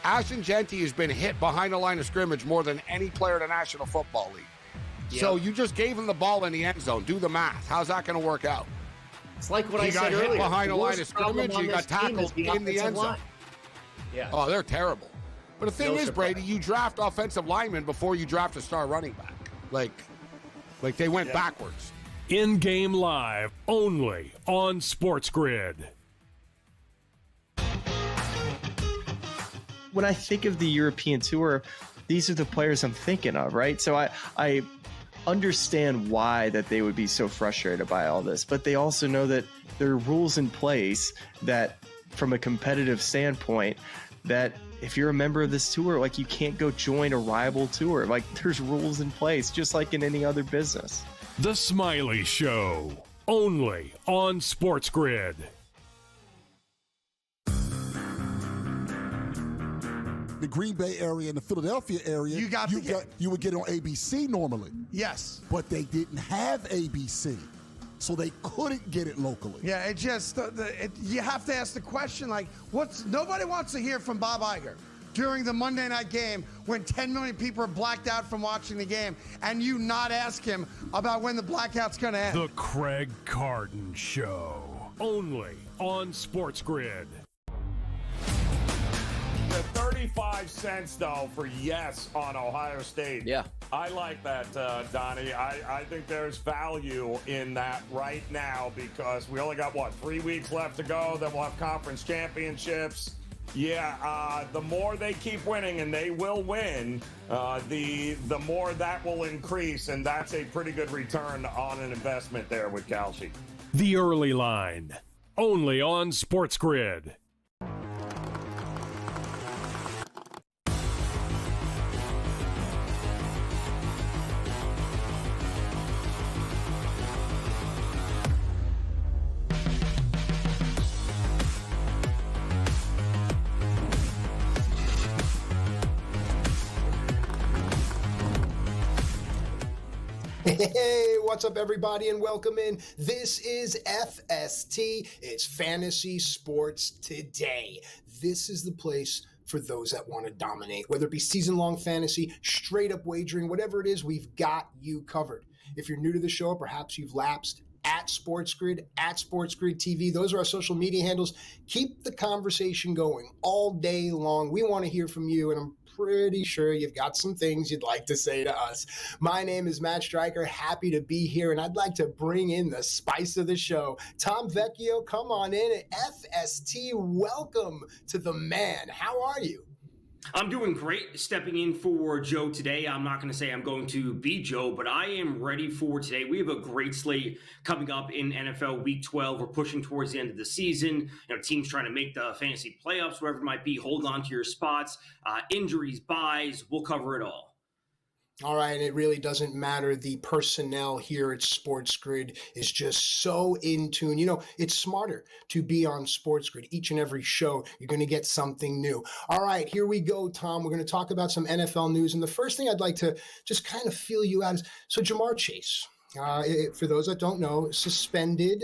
Ashton Genty has been hit behind the line of scrimmage more than any player in the National Football League. Yep. So you just gave him the ball in the end zone. Do the math. How's that going to work out? It's like what I said earlier. He got hit behind the line of scrimmage. He got tackled in the end zone. Yeah. Oh, they're terrible. But the thing is, Brady, you draft offensive linemen before you draft a star running back. Like they went backwards. In-game live, only on SportsGrid. When I think of the European Tour, these are the players I'm thinking of, right? So I understand why that they would be so frustrated by all this, but they also know that there are rules in place that, from a competitive standpoint, that if you're a member of this tour, like, you can't go join a rival tour. Like, there's rules in place, just like in any other business. The Smiley Show, only on SportsGrid. The Green Bay area and the Philadelphia area, you would get on ABC normally. Yes. But they didn't have ABC, so they couldn't get it locally. Yeah, it just, you have to ask the question, like, nobody wants to hear from Bob Iger during the Monday night game when 10 million people are blacked out from watching the game, and you not ask him about when the blackout's going to end. The Craig Carton Show, only on SportsGrid. The 35 cents, though, for yes on Ohio State. Yeah. I like that, Donnie. I think there's value in that right now because we only got, 3 weeks left to go. Then we'll have conference championships. Yeah, the more they keep winning, and they will win, the more that will increase, and that's a pretty good return on an investment there with Kalshi. The Early Line, only on SportsGrid. Hey, what's up, everybody, and welcome in. This is FST. It's Fantasy Sports Today. This is the place for those that want to dominate, whether it be season-long fantasy, straight-up wagering, whatever it is, we've got you covered. If you're new to the show, perhaps you've lapsed, at SportsGrid, at SportsGrid TV. Those are our social media handles. Keep the conversation going all day long. We want to hear from you, and I'm pretty sure you've got some things you'd like to say to us. My name is Matt Stryker. Happy to be here, and I'd like to bring in the spice of the show. Tom Vecchio, come on in at FST. Welcome to the man. How are you? I'm doing great, stepping in for Joe today. I'm not going to say I'm going to be Joe, but I am ready for today. We have a great slate coming up in NFL Week 12. We're pushing towards the end of the season. Teams trying to make the fantasy playoffs, wherever it might be. Hold on to your spots. Injuries, buys, we'll cover it all. All right, and it really doesn't matter. The personnel here at SportsGrid is just so in tune. It's smarter to be on SportsGrid. Each and every show, you're going to get something new. All right, here we go, Tom. We're going to talk about some NFL news. And the first thing I'd like to just kind of feel you out is, so Ja'Marr Chase, for those that don't know, suspended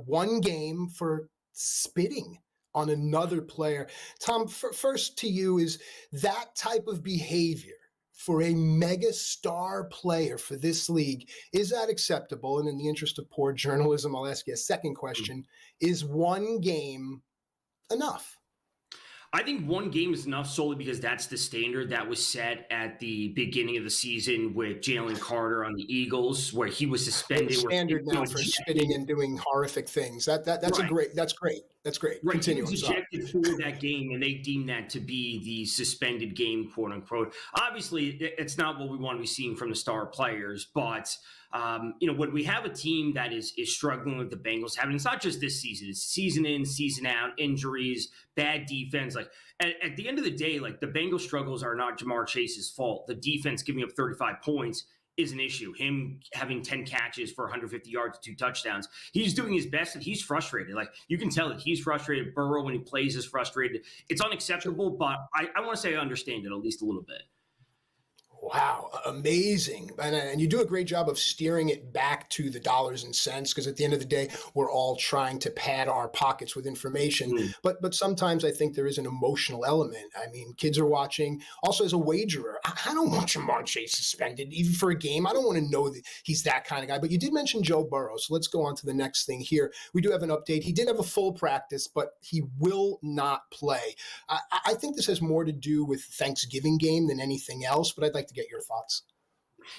one game for spitting on another player. Tom, first to you, is that type of behavior for a mega star player for this league, is that acceptable? And in the interest of poor journalism, I'll ask you a second question. Is one game enough? I think one game is enough solely because that's the standard that was set at the beginning of the season with Jalen Carter on the Eagles, where he was suspended. The standard now for spitting and doing horrific things. That's right. That's great. Right. Continue. He was ejected for that game, and they deemed that to be the suspended game, quote unquote. Obviously, it's not what we want to be seeing from the star players, but when we have a team that is struggling with the Bengals, it's not just this season, it's season in, season out, injuries, bad defense. Like at the end of the day, like the Bengals struggles are not Ja'Marr Chase's fault. The defense giving up 35 points is an issue. Him having 10 catches for 150 yards, 2 touchdowns. He's doing his best, and he's frustrated. Like you can tell that he's frustrated. Burrow, when he plays, is frustrated. It's unacceptable, but I want to say I understand it at least a little bit. Wow, amazing. And you do a great job of steering it back to the dollars and cents, because at the end of the day, we're all trying to pad our pockets with information. But sometimes I think there is an emotional element. I mean, kids are watching. Also, as a wagerer, I don't want Jamar Chase suspended, even for a game. I don't want to know that he's that kind of guy. But you did mention Joe Burrow, so let's go on to the next thing here. We do have an update. He did have a full practice, but he will not play. I think this has more to do with Thanksgiving game than anything else, but I'd like to get your thoughts.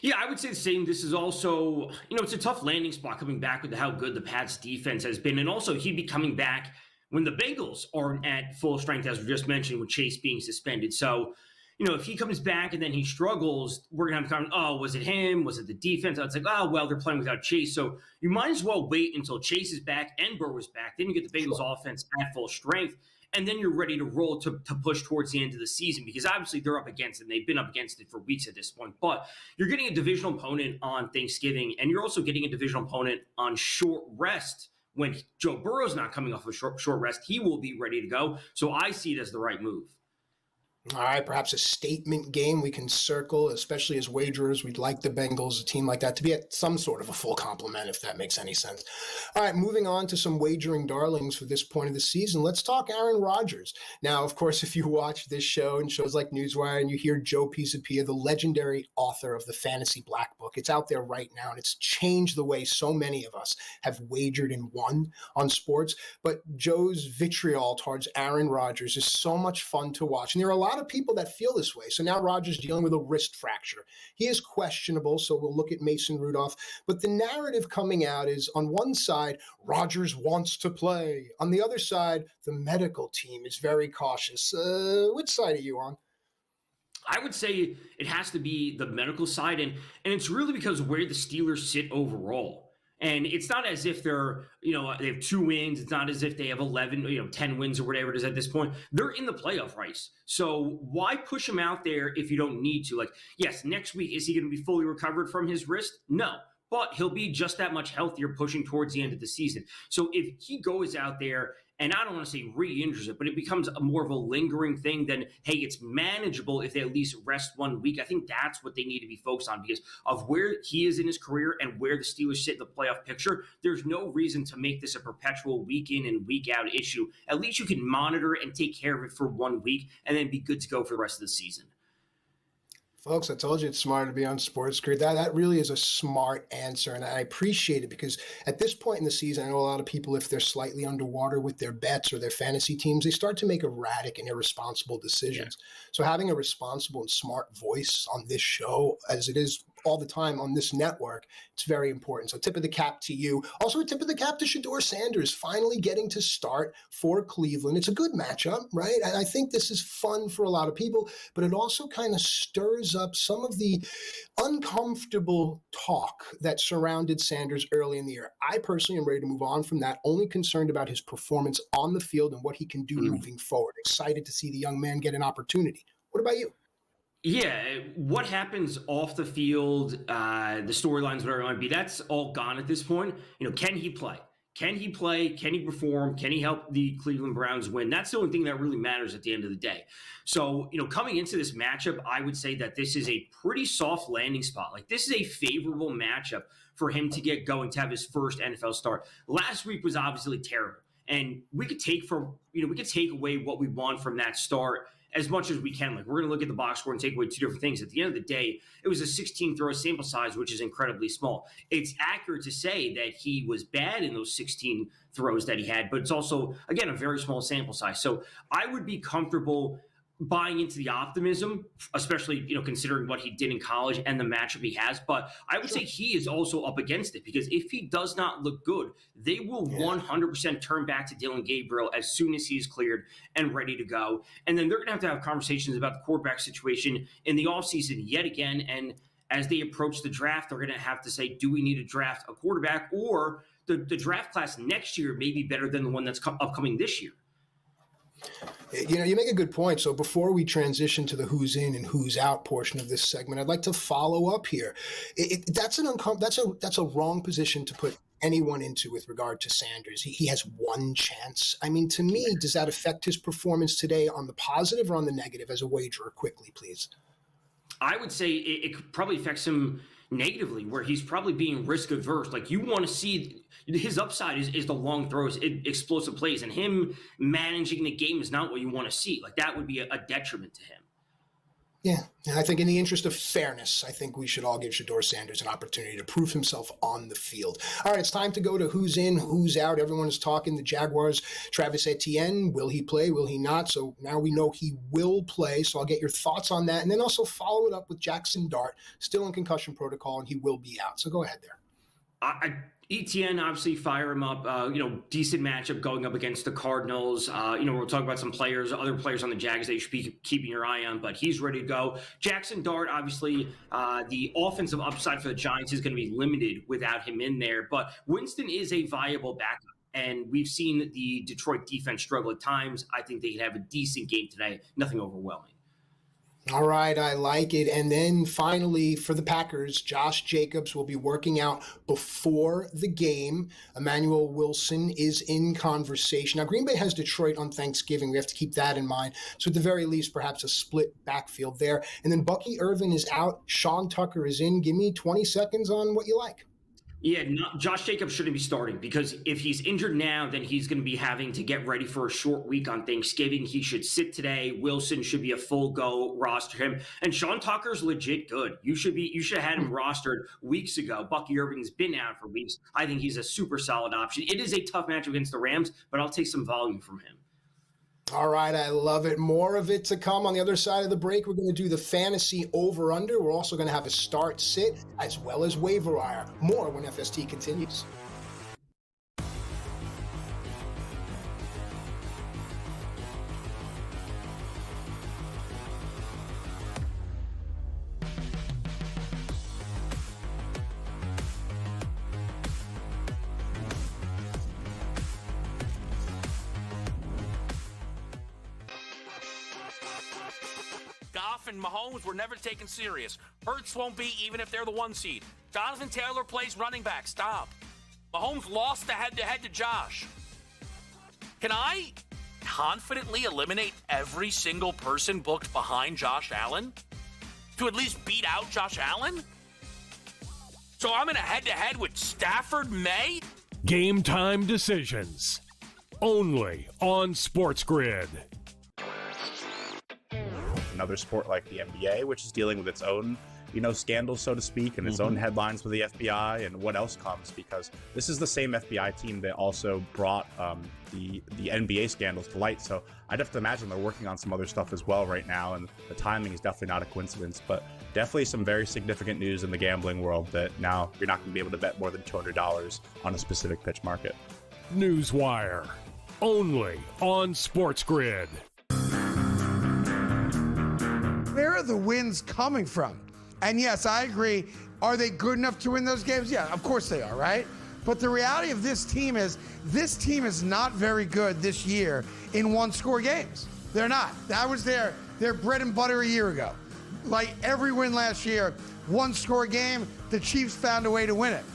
Yeah, I would say the same. This is also, it's a tough landing spot coming back with how good the Pats defense has been. And also, he'd be coming back when the Bengals aren't at full strength, as we just mentioned, with Chase being suspended. So, if he comes back and then he struggles, we're going to have to was it him? Was it the defense? It's like, they're playing without Chase. So you might as well wait until Chase is back and Burrow is back. Then you get the Bengals offense at full strength. And then you're ready to roll to push towards the end of the season, because obviously they're up against it. And they've been up against it for weeks at this point. But you're getting a divisional opponent on Thanksgiving, and you're also getting a divisional opponent on short rest. When Joe Burrow's not coming off a short rest, he will be ready to go. So I see it as the right move. All right, perhaps a statement game we can circle, especially as wagerers. We'd like the Bengals, a team like that, to be at some sort of a full complement, if that makes any sense. All right, moving on to some wagering darlings for this point of the season. Let's talk Aaron Rodgers. Now, of course, if you watch this show and shows like Newswire and you hear Joe Pisapia, the legendary author of the Fantasy Black Book, it's out there right now, and it's changed the way so many of us have wagered and won on sports. But Joe's vitriol towards Aaron Rodgers is so much fun to watch, and there are a lot of people that feel this way. So now Rodgers dealing with a wrist fracture. He is questionable, so we'll look at Mason Rudolph. But the narrative coming out is, on one side, Rodgers wants to play. On the other side, the medical team is very cautious. Which side are you on? I would say it has to be the medical side, and it's really because of where the Steelers sit overall. And it's not as if they're, they have 2 wins. It's not as if they have 11, 10 wins or whatever it is at this point. They're in the playoff race. So why push him out there if you don't need to? Like, yes, next week, is he going to be fully recovered from his wrist? No. But he'll be just that much healthier pushing towards the end of the season. So if he goes out there, and I don't want to say re-injures it, but it becomes more of a lingering thing than, hey, it's manageable if they at least rest 1 week. I think that's what they need to be focused on, because of where he is in his career and where the Steelers sit in the playoff picture. There's no reason to make this a perpetual week in and week out issue. At least you can monitor it and take care of it for 1 week and then be good to go for the rest of the season. Folks, I told you it's smarter to be on SportsGrid. That really is a smart answer, and I appreciate it, because at this point in the season, I know a lot of people, if they're slightly underwater with their bets or their fantasy teams, they start to make erratic and irresponsible decisions. Yeah. So having a responsible and smart voice on this show, as it is all the time on this network, it's very important. So tip of the cap to you. Also a tip of the cap to Shedeur Sanders, finally getting to start for Cleveland. It's a good matchup, right? And I think this is fun for a lot of people, but it also kind of stirs up some of the uncomfortable talk that surrounded Sanders early in the year. I personally am ready to move on from that, only concerned about his performance on the field and what he can do moving forward. Excited to see the young man get an opportunity. What about you? Yeah, what happens off the field, the storylines, whatever it might be, that's all gone at this point. Can he play? Can he play? Can he perform? Can he help the Cleveland Browns win? That's the only thing that really matters at the end of the day. So, coming into this matchup, I would say that this is a pretty soft landing spot. Like, this is a favorable matchup for him to get going, to have his first NFL start. Last week was obviously terrible. And we could take away what we want from that start as much as we can. Like, we're going to look at the box score and take away 2 different things. At the end of the day, it was a 16-throw sample size, which is incredibly small. It's accurate to say that he was bad in those 16 throws that he had, but it's also, again, a very small sample size. So I would be comfortable buying into the optimism, especially, considering what he did in college and the matchup he has. But I would say he is also up against it, because if he does not look good, they will 100% turn back to Dylan Gabriel as soon as he's cleared and ready to go. And then they're going to have conversations about the quarterback situation in the offseason yet again. And as they approach the draft, they're going to have to say, do we need to draft a quarterback, or the draft class next year may be better than the one that's upcoming this year? You make a good point. So before we transition to the who's in and who's out portion of this segment, I'd like to follow up here. That's a wrong position to put anyone into with regard to Sanders. He has one chance. I mean, to me, does that affect his performance today on the positive or on the negative as a wagerer? Quickly, please. I would say it could probably affects him negatively, where he's probably being risk averse. Like, you want to see his upside is the long throws, explosive plays, and him managing the game is not what you want to see. Like, that would be a detriment to him. Yeah, I think in the interest of fairness, I think we should all give Shedeur Sanders an opportunity to prove himself on the field. All right, it's time to go to who's in, who's out. Everyone is talking the Jaguars. Travis Etienne, will he play? Will he not? So now we know he will play. So I'll get your thoughts on that. And then also follow it up with Jackson Dart, still in concussion protocol, and he will be out. So go ahead there. ETN, obviously fire him up, decent matchup going up against the Cardinals. We'll talk about some players, other players on the Jags that you should be keeping your eye on, but he's ready to go. Jackson Dart, obviously, the offensive upside for the Giants is going to be limited without him in there, but Winston is a viable backup, and we've seen the Detroit defense struggle at times. I think they could have a decent game today, nothing overwhelming. All right, I like it. And then finally, for the Packers, Josh Jacobs will be working out before the game. Emmanuel Wilson is in conversation. Now, Green Bay has Detroit on Thanksgiving. We have to keep that in mind. So at the very least, perhaps a split backfield there. And then Bucky Irvin is out. Sean Tucker is in. Give me 20 seconds on what you like. Yeah, Josh Jacobs shouldn't be starting, because if he's injured now, then he's going to be having to get ready for a short week on Thanksgiving. He should sit today. Wilson should be a full go. Roster him, and Sean Tucker's legit good. You should have had him rostered weeks ago. Bucky Irving's been out for weeks. I think he's a super solid option. It is a tough matchup against the Rams, but I'll take some volume from him. All right, I love it. More of it to come on the other side of the break. We're going to do the fantasy over-under. We're also going to have a start-sit as well as waiver wire. More when FST continues. Goff and Mahomes were never taken serious. Hurts won't be, even if they're the 1 seed. Jonathan Taylor plays running back. Stop. Mahomes lost the head-to-head to Josh. Can I confidently eliminate every single person booked behind Josh Allen to at least beat out Josh Allen? So I'm in a head-to-head with Stafford May? Game time decisions. Only on SportsGrid. Another sport like the NBA, which is dealing with its own, scandals, so to speak, and its own headlines with the FBI and what else comes, because this is the same FBI team that also brought the NBA scandals to light. So I'd have to imagine they're working on some other stuff as well right now, and the timing is definitely not a coincidence, but definitely some very significant news in the gambling world that now you're not going to be able to bet more than $200 on a specific pitch market. Newswire. Only on SportsGrid. Where are the wins coming from? And yes, I agree. Are they good enough to win those games? Yeah, of course they are, right? But the reality of this team is not very good this year in one-score games. They're not. That was their bread and butter a year ago. Like every win last year, one-score game, the Chiefs found a way to win it.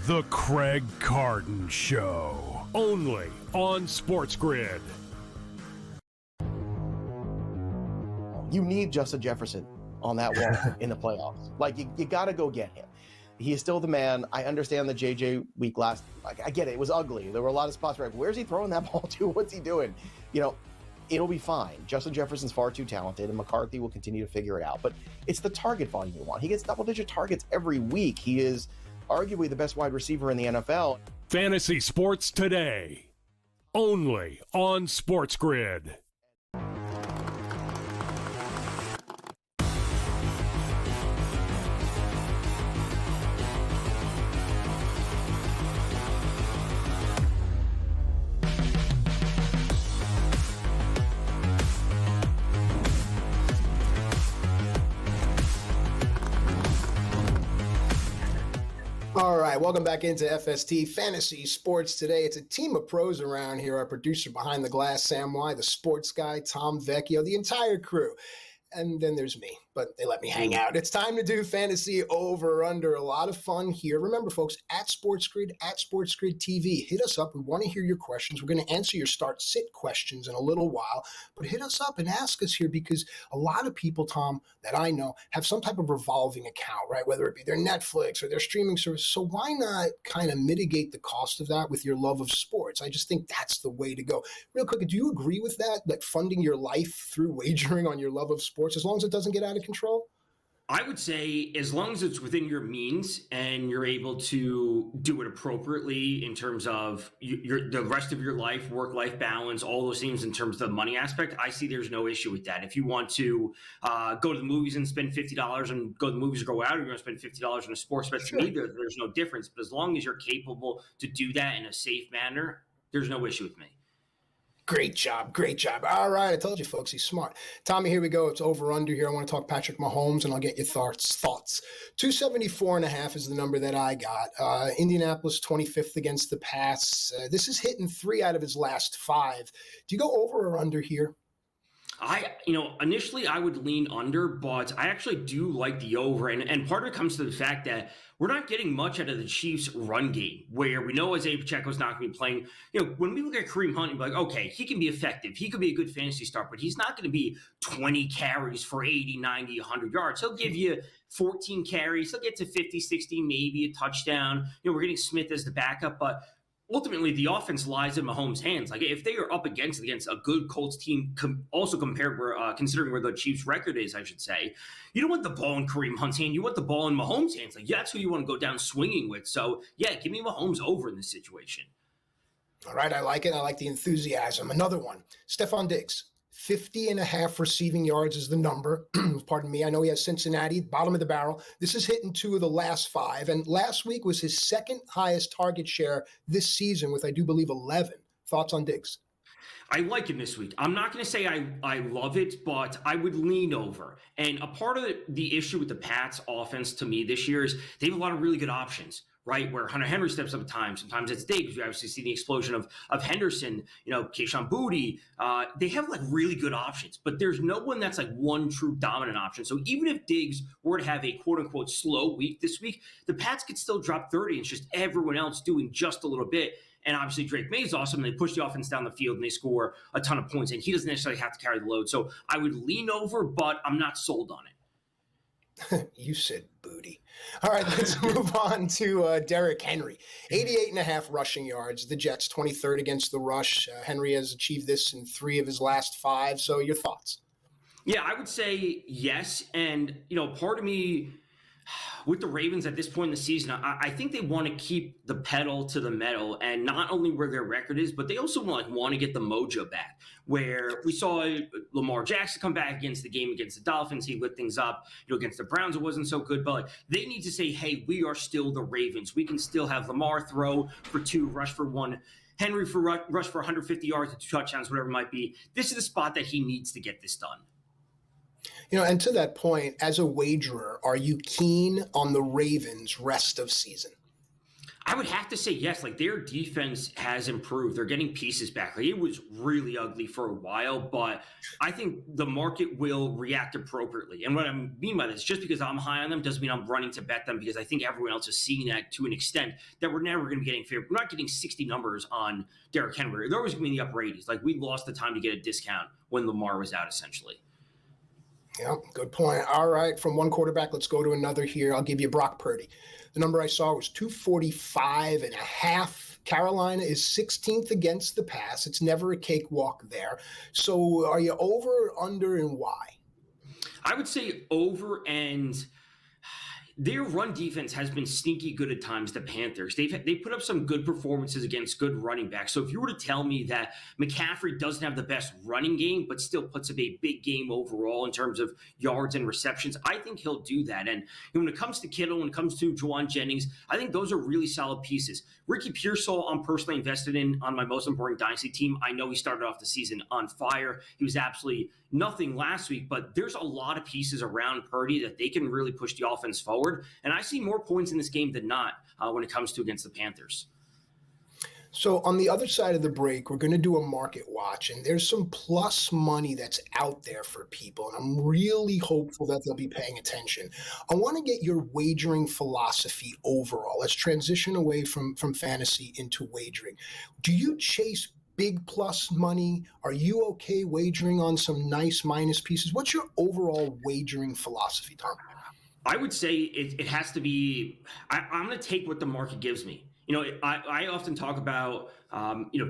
The Craig Carton Show. Only on SportsGrid. You need Justin Jefferson on that wall in the playoffs. Like, you got to go get him. He is still the man. I understand the JJ week last. Like, I get it. It was ugly. There were a lot of spots where, where's he throwing that ball to? What's he doing? It'll be fine. Justin Jefferson's far too talented, and McCarthy will continue to figure it out. But it's the target volume you want. He gets double-digit targets every week. He is arguably the best wide receiver in the NFL. Fantasy Sports Today. Only on SportsGrid. All right, welcome back into FST Fantasy Sports Today. It's a team of pros around here. Our producer behind the glass, Sam Y, the sports guy, Tom Vecchio, the entire crew. and then there's me, but they let me hang out. It's time to do fantasy over or under. A lot of fun here. Remember, folks, at SportsGrid TV, hit us up. We want to hear your questions. We're going to answer your start-sit questions in a little while, but hit us up and ask us here, because a lot of people, Tom, that I know have some type of revolving account, right? Whether it be their Netflix or their streaming service. So why not kind of mitigate the cost of that with your love of sports? I just think that's the way to go. Real quick, do you agree with that? Like funding your life through wagering on your love of sports, as long as it doesn't get out of control? I would say as long as it's within your means and you're able to do it appropriately in terms of the rest of your life, work-life balance, all those things in terms of the money aspect, I see there's no issue with that. If you want to go to the movies and spend $50 and go to the movies or go out, or you're going to spend $50 on a sports bet, to me, there's no difference. But as long as you're capable to do that in a safe manner, there's no issue with me. Great job. Great job. All right. I told you, folks, he's smart. Tommy, here we go. It's over under here. I want to talk Patrick Mahomes, and I'll get your thoughts. 274.5 is the number that I got. Indianapolis 25th against the Pats. This is hitting 3 out of his last 5. Do you go over or under here? Initially I would lean under, but I actually do like the over. And part of it comes to the fact that we're not getting much out of the Chiefs' run game, where we know Isaiah Pacheco's not going to be playing. When we look at Kareem Hunt, you're like, okay, he can be effective. He could be a good fantasy start, but he's not going to be 20 carries for 80, 90, 100 yards. He'll give you 14 carries. He'll get to 50, 60, maybe a touchdown. We're getting Smith as the backup, but ultimately, the offense lies in Mahomes' hands. Like, if they are up against a good Colts team, also compared considering where the Chiefs' record is, I should say, you don't want the ball in Kareem Hunt's hand. You want the ball in Mahomes' hands. Like, that's who you want to go down swinging with. So, yeah, give me Mahomes over in this situation. All right, I like it. I like the enthusiasm. Another one, Stephon Diggs. 50.5 receiving yards is the number. Pardon me. I know he has Cincinnati, bottom of the barrel. This is hitting 2 of the last 5. And last week was his second highest target share this season with, I do believe, 11. Thoughts on Diggs? I like him this week. I'm not going to say I love it, but I would lean over. And a part of the issue with the Pats offense to me this year is they have a lot of really good options, right? Where Hunter Henry steps up at times. Sometimes it's Diggs. We obviously see the explosion of Henderson, Kayshon Boutte. They have like really good options, but there's no one that's like one true dominant option. So even if Diggs were to have a quote unquote slow week this week, the Pats could still drop 30. It's just everyone else doing just a little bit. And obviously Drake May is awesome. They push the offense down the field and they score a ton of points, and he doesn't necessarily have to carry the load. So I would lean over, but I'm not sold on it. You said booty. All right, let's move on to Derrick Henry. 88.5 rushing yards. The Jets 23rd against the rush. Henry has achieved this in 3 of his last 5. So your thoughts? Yeah, I would say yes. And, part of me with the Ravens at this point in the season, I think they want to keep the pedal to the metal, and not only where their record is, but they also want to get the mojo back, where we saw Lamar Jackson come back against the game against the Dolphins. He lit things up. Against the Browns, it wasn't so good, but they need to say, hey, we are still the Ravens. We can still have Lamar throw for 2, rush for 1, Henry for rush for 150 yards and 2 touchdowns, whatever it might be. This is the spot that he needs to get this done. And to that point, as a wagerer, are you keen on the Ravens rest of season? I would have to say yes. Like, their defense has improved. They're getting pieces back. Like, it was really ugly for a while, but I think the market will react appropriately. And what I mean by this, just because I'm high on them doesn't mean I'm running to bet them, because I think everyone else is seeing that to an extent that we're never going to be getting fair. We're not getting 60 numbers on Derrick Henry. They're always going to be in the upper 80s. Like, we lost the time to get a discount when Lamar was out, essentially. Yeah, good point. All right, from one quarterback, let's go to another here. I'll give you Brock Purdy. The number I saw was 245.5. Carolina is 16th against the pass. It's never a cakewalk there. So are you over or under, and why? I would say over, and their run defense has been sneaky good at times, the Panthers. They put up some good performances against good running backs. So if you were to tell me that McCaffrey doesn't have the best running game, but still puts up a big game overall in terms of yards and receptions, I think he'll do that. And when it comes to Kittle, when it comes to Juwan Jennings, I think those are really solid pieces. Ricky Pearsall, I'm personally invested in on my most important dynasty team. I know he started off the season on fire. He was absolutely nothing last week, but there's a lot of pieces around Purdy that they can really push the offense forward. And I see more points in this game than not when it comes to against the Panthers. So on the other side of the break, we're going to do a market watch, and there's some plus money that's out there for people, and I'm really hopeful that they'll be paying attention. I want to get your wagering philosophy overall. Let's transition away from fantasy into wagering. Do you chase big plus money? Are you okay wagering on some nice minus pieces? What's your overall wagering philosophy, Tom? I would say it has to be, I'm going to take what the market gives me. I often talk about,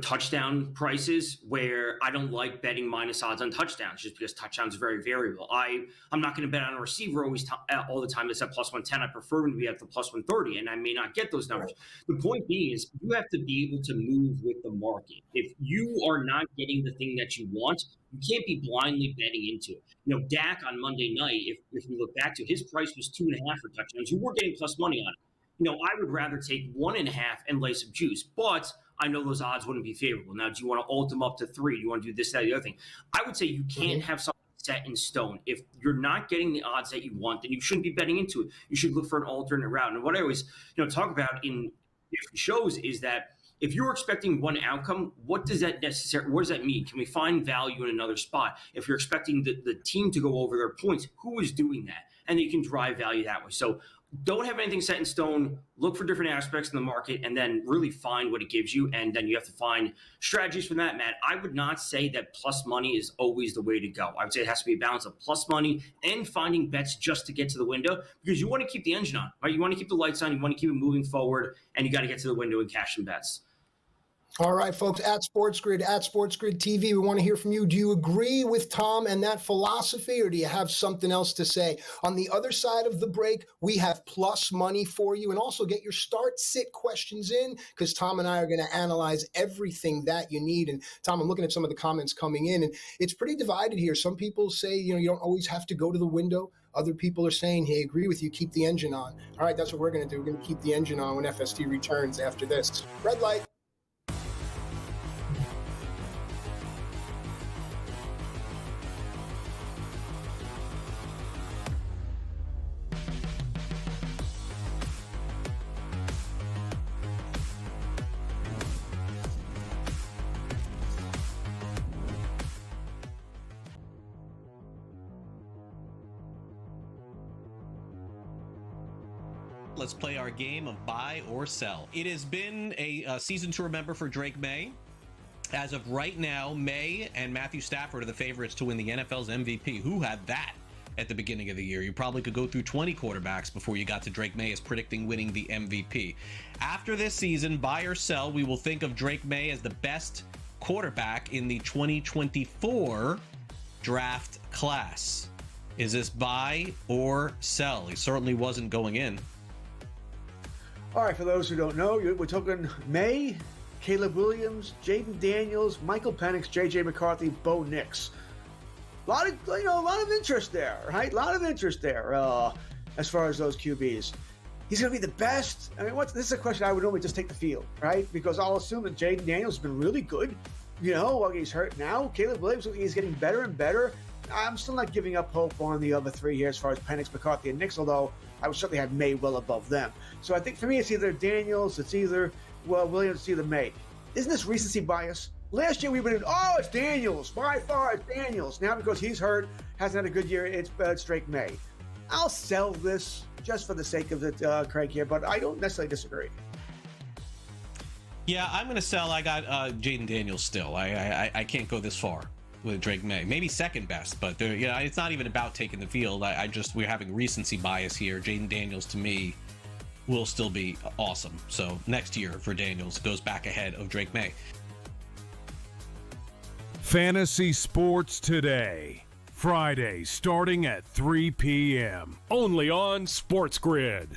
touchdown prices where I don't like betting minus odds on touchdowns just because touchdowns are very variable. I'm not going to bet on a receiver all the time that's at plus 110. I prefer them to be at the plus 130, and I may not get those numbers. The point being is you have to be able to move with the market. If you are not getting the thing that you want, you can't be blindly betting into it. Dak on Monday night, if we look back to it, his price was 2.5 for touchdowns. You were getting plus money on it. I would rather take 1.5 and lay some juice, but I know those odds wouldn't be favorable. Now, do you want to ult them up to 3? Do you want to do this, that, the other thing? I would say you can't have something set in stone. If you're not getting the odds that you want, then you shouldn't be betting into it. You should look for an alternate route. And what I always, talk about in different shows is that if you're expecting one outcome, what does that mean? Can we find value in another spot? If you're expecting the team to go over their points, who is doing that? And you can drive value that way. So don't have anything set in stone. Look for different aspects in the market and then really find what it gives you. And then you have to find strategies for that, Matt. I would not say that plus money is always the way to go. I would say it has to be a balance of plus money and finding bets just to get to the window because you want to keep the engine on, right? You want to keep the lights on. You want to keep it moving forward and you got to get to the window and cash some bets. All right, folks, at SportsGrid TV, we want to hear from you. Do you agree with Tom and that philosophy, or do you have something else to say? On the other side of the break, we have plus money for you, and also get your start-sit questions in, because Tom and I are going to analyze everything that you need. And Tom, I'm looking at some of the comments coming in, and it's pretty divided here. Some people say, you don't always have to go to the window. Other people are saying, hey, agree with you, keep the engine on. All right, that's what we're going to do. We're going to keep the engine on when FST returns after this. Red light. Let's play our game of buy or sell. It has been a season to remember for Drake May. As of right now, May and Matthew Stafford are the favorites to win the NFL's MVP. Who had that at the beginning of the year? You probably could go through 20 quarterbacks before you got to Drake May as predicting winning the MVP. After this season, buy or sell, we will think of Drake May as the best quarterback in the 2024 draft class. Is this buy or sell? He certainly wasn't going in. All right, for those who don't know, we're talking May, Caleb Williams, Jaden Daniels, Michael Penix, J.J. McCarthy, Bo Nix. A lot of interest there, right? A lot of interest there as far as those QBs. He's going to be the best. I mean, this is a question I would normally just take the field, right? Because I'll assume that Jaden Daniels has been really good. While he's hurt now, Caleb Williams, he's getting better and better. I'm still not giving up hope on the other three here as far as Penix, McCarthy, and Nix, although I would certainly have May well above them. So I think for me, it's either Daniels, it's either, Williams, it's either May. Isn't this recency bias? Last year we went in, it's Daniels. By far, it's Daniels. Now because he's hurt, hasn't had a good year, it's Drake May. I'll sell this just for the sake of it, Craig, here, but I don't necessarily disagree. Yeah, I'm going to sell. I got Jaden Daniels still. I can't go this far with Drake May. Maybe second best, but it's not even about taking the field. We're having recency bias here. Jaden Daniels, to me, will still be awesome. So next year for Daniels goes back ahead of Drake May. Fantasy Sports Today, Friday starting at 3 p.m. only on SportsGrid.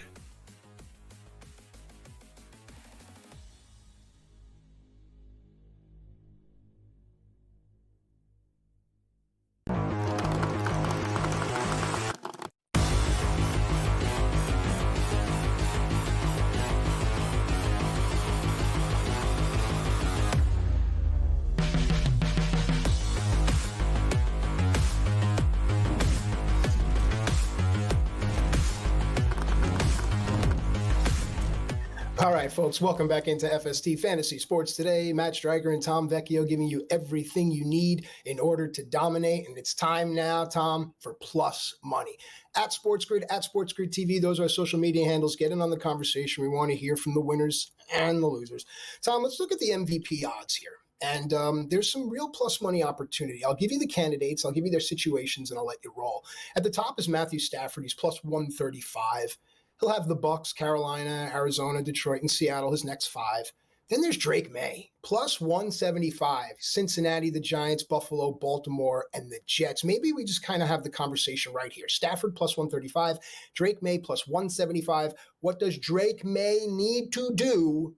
All right, folks, welcome back into FST Fantasy Sports Today. Matt Stryker and Tom Vecchio giving you everything you need in order to dominate. And it's time now, Tom, for plus money. At SportsGrid, at SportsGrid TV, those are our social media handles. Get in on the conversation. We want to hear from the winners and the losers. Tom, let's look at the MVP odds here. And there's some real plus money opportunity. I'll give you the candidates, I'll give you their situations, and I'll let you roll. At the top is Matthew Stafford. He's plus 135. He'll have the Bucks, Carolina, Arizona, Detroit, and Seattle, his next 5. Then there's Drake May, plus 175. Cincinnati, the Giants, Buffalo, Baltimore, and the Jets. Maybe we just kind of have the conversation right here. Stafford plus 135, Drake May plus 175. What does Drake May need to do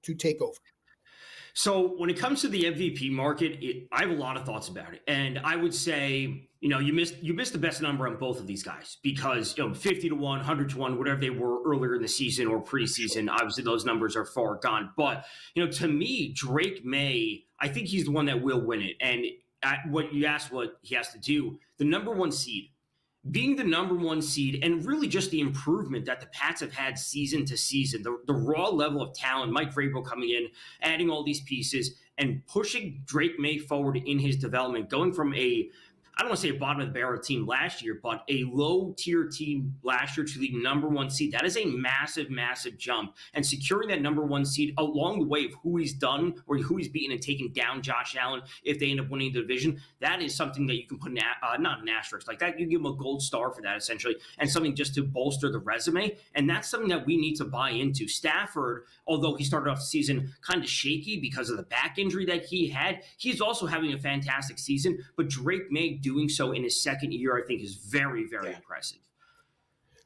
to take over? So when it comes to the MVP market, I have a lot of thoughts about it. And I would say, you missed the best number on both of these guys because, 50 to 1, 100 to 1, whatever they were earlier in the season or preseason, obviously those numbers are far gone. But, to me, Drake May, I think he's the one that will win it. And what you asked what he has to do, the number 1 seed, being the number 1 seed and really just the improvement that the Pats have had season to season, the raw level of talent, Mike Vrabel coming in, adding all these pieces and pushing Drake May forward in his development, going from I don't want to say a bottom of the barrel team last year, but a low tier team last year to the number 1 seed. That is a massive, massive jump. And securing that number 1 seed along the way of who he's done or who he's beaten and taking down Josh Allen if they end up winning the division, that is something that you can put not an asterisk like that. You give him a gold star for that essentially, and something just to bolster the resume. And that's something that we need to buy into. Stafford, although he started off the season kind of shaky because of the back injury that he had, he's also having a fantastic season. But Drake May doing so in his second year, I think, is very, very impressive.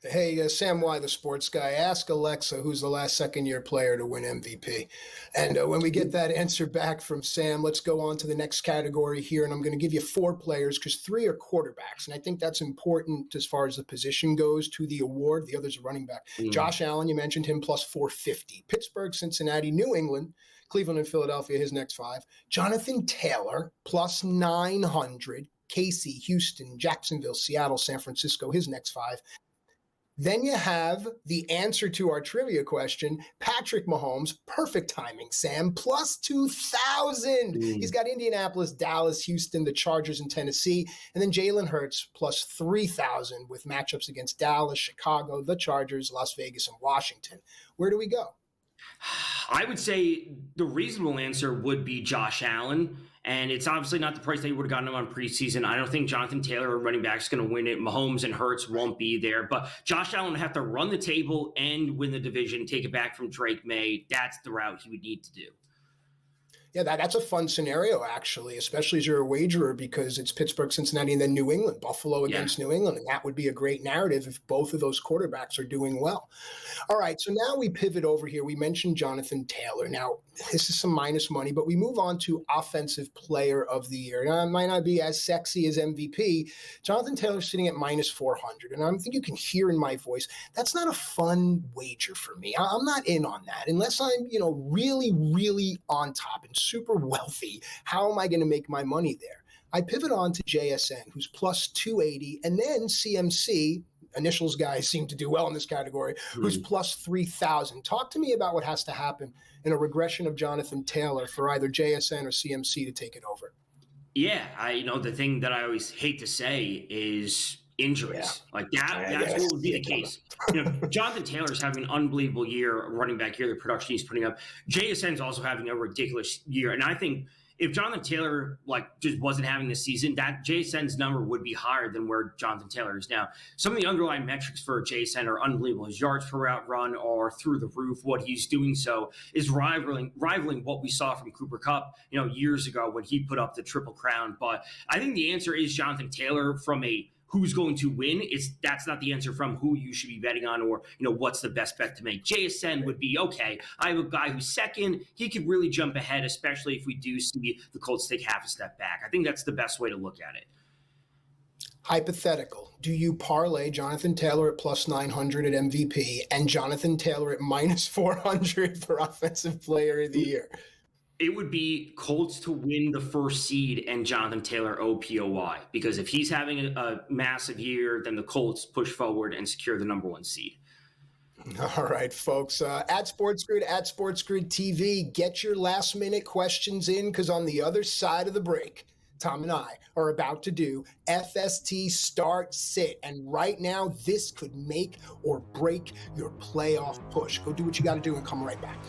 Hey, Sam Y, the sports guy, ask Alexa who's the last second-year player to win MVP. And when we get that answer back from Sam, let's go on to the next category here. And I'm going to give you 4 players because 3 are quarterbacks. And I think that's important as far as the position goes to the award. The others are running back. Josh Allen, you mentioned him, plus 450. Pittsburgh, Cincinnati, New England, Cleveland, and Philadelphia, his next 5. Jonathan Taylor, plus 900. KC, Houston, Jacksonville, Seattle, San Francisco, his next 5. Then you have the answer to our trivia question, Patrick Mahomes, perfect timing, Sam, plus 2,000. He's got Indianapolis, Dallas, Houston, the Chargers, and Tennessee. And then Jalen Hurts, plus 3,000 with matchups against Dallas, Chicago, the Chargers, Las Vegas, and Washington. Where do we go? I would say the reasonable answer would be Josh Allen. And it's obviously not the price that you would have gotten him on preseason. I don't think Jonathan Taylor, running back, is going to win it. Mahomes and Hurts won't be there. But Josh Allen would have to run the table and win the division, take it back from Drake May. That's the route he would need to do. Yeah, that's a fun scenario, actually, especially as you're a wagerer, because it's Pittsburgh, Cincinnati, and then New England, Buffalo against New England. And that would be a great narrative if both of those quarterbacks are doing well. All right, so now we pivot over here. We mentioned Jonathan Taylor. Now, this is some minus money, but we move on to Offensive Player of the Year. Now, it might not be as sexy as MVP. Jonathan Taylor's sitting at minus 400. And I think you can hear in my voice, that's not a fun wager for me. I'm not in on that. Unless I'm, really, really on top and super wealthy, how am I going to make my money there? I pivot on to JSN, who's plus 280, and then CMC, initials guys seem to do well in this category, who's plus 3,000. Talk to me about what has to happen in a regression of Jonathan Taylor for either JSN or CMC to take it over. Yeah, the thing that I always hate to say is injuries. Like that's what would be the case. Jonathan Taylor's having an unbelievable year, running back here, the production he's putting up. JSN's also having a ridiculous year. And I think if Jonathan Taylor just wasn't having this season, that JSN's number would be higher than where Jonathan Taylor is now. Some of the underlying metrics for JSN are unbelievable. His yards per route run are through the roof. What he's doing so is rivaling what we saw from Cooper Kupp, years ago when he put up the Triple Crown. But I think the answer is Jonathan Taylor from a who's going to win. That's not the answer from who you should be betting on or, what's the best bet to make. JSN would be, okay, I have a guy who's second. He could really jump ahead, especially if we do see the Colts take half a step back. I think that's the best way to look at it. Hypothetical. Do you parlay Jonathan Taylor at plus 900 at MVP and Jonathan Taylor at minus 400 for Offensive Player of the Year? It would be Colts to win the first seed and Jonathan Taylor OPOY, because if he's having a massive year, then the Colts push forward and secure the number 1 seed. All right, folks. At SportsGrid TV, get your last-minute questions in, because on the other side of the break, Tom and I are about to do FST Start Sit. And right now, this could make or break your playoff push. Go do what you got to do and come right back.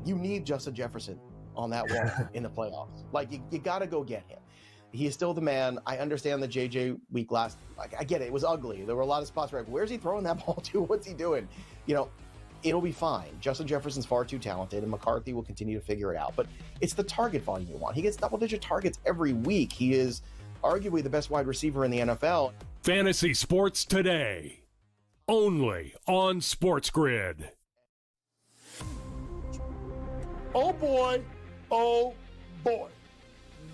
You need Justin Jefferson on that wall in the playoffs. Like, you got to go get him. He is still the man. I understand the JJ week last. Like, I get it. It was ugly. There were a lot of spots where, where's he throwing that ball to? What's he doing? You know, it'll be fine. Justin Jefferson's far too talented, and McCarthy will continue to figure it out. But it's the target volume you want. He gets double-digit targets every week. He is arguably the best wide receiver in the NFL. Fantasy Sports Today, only on SportsGrid. Oh boy, oh boy.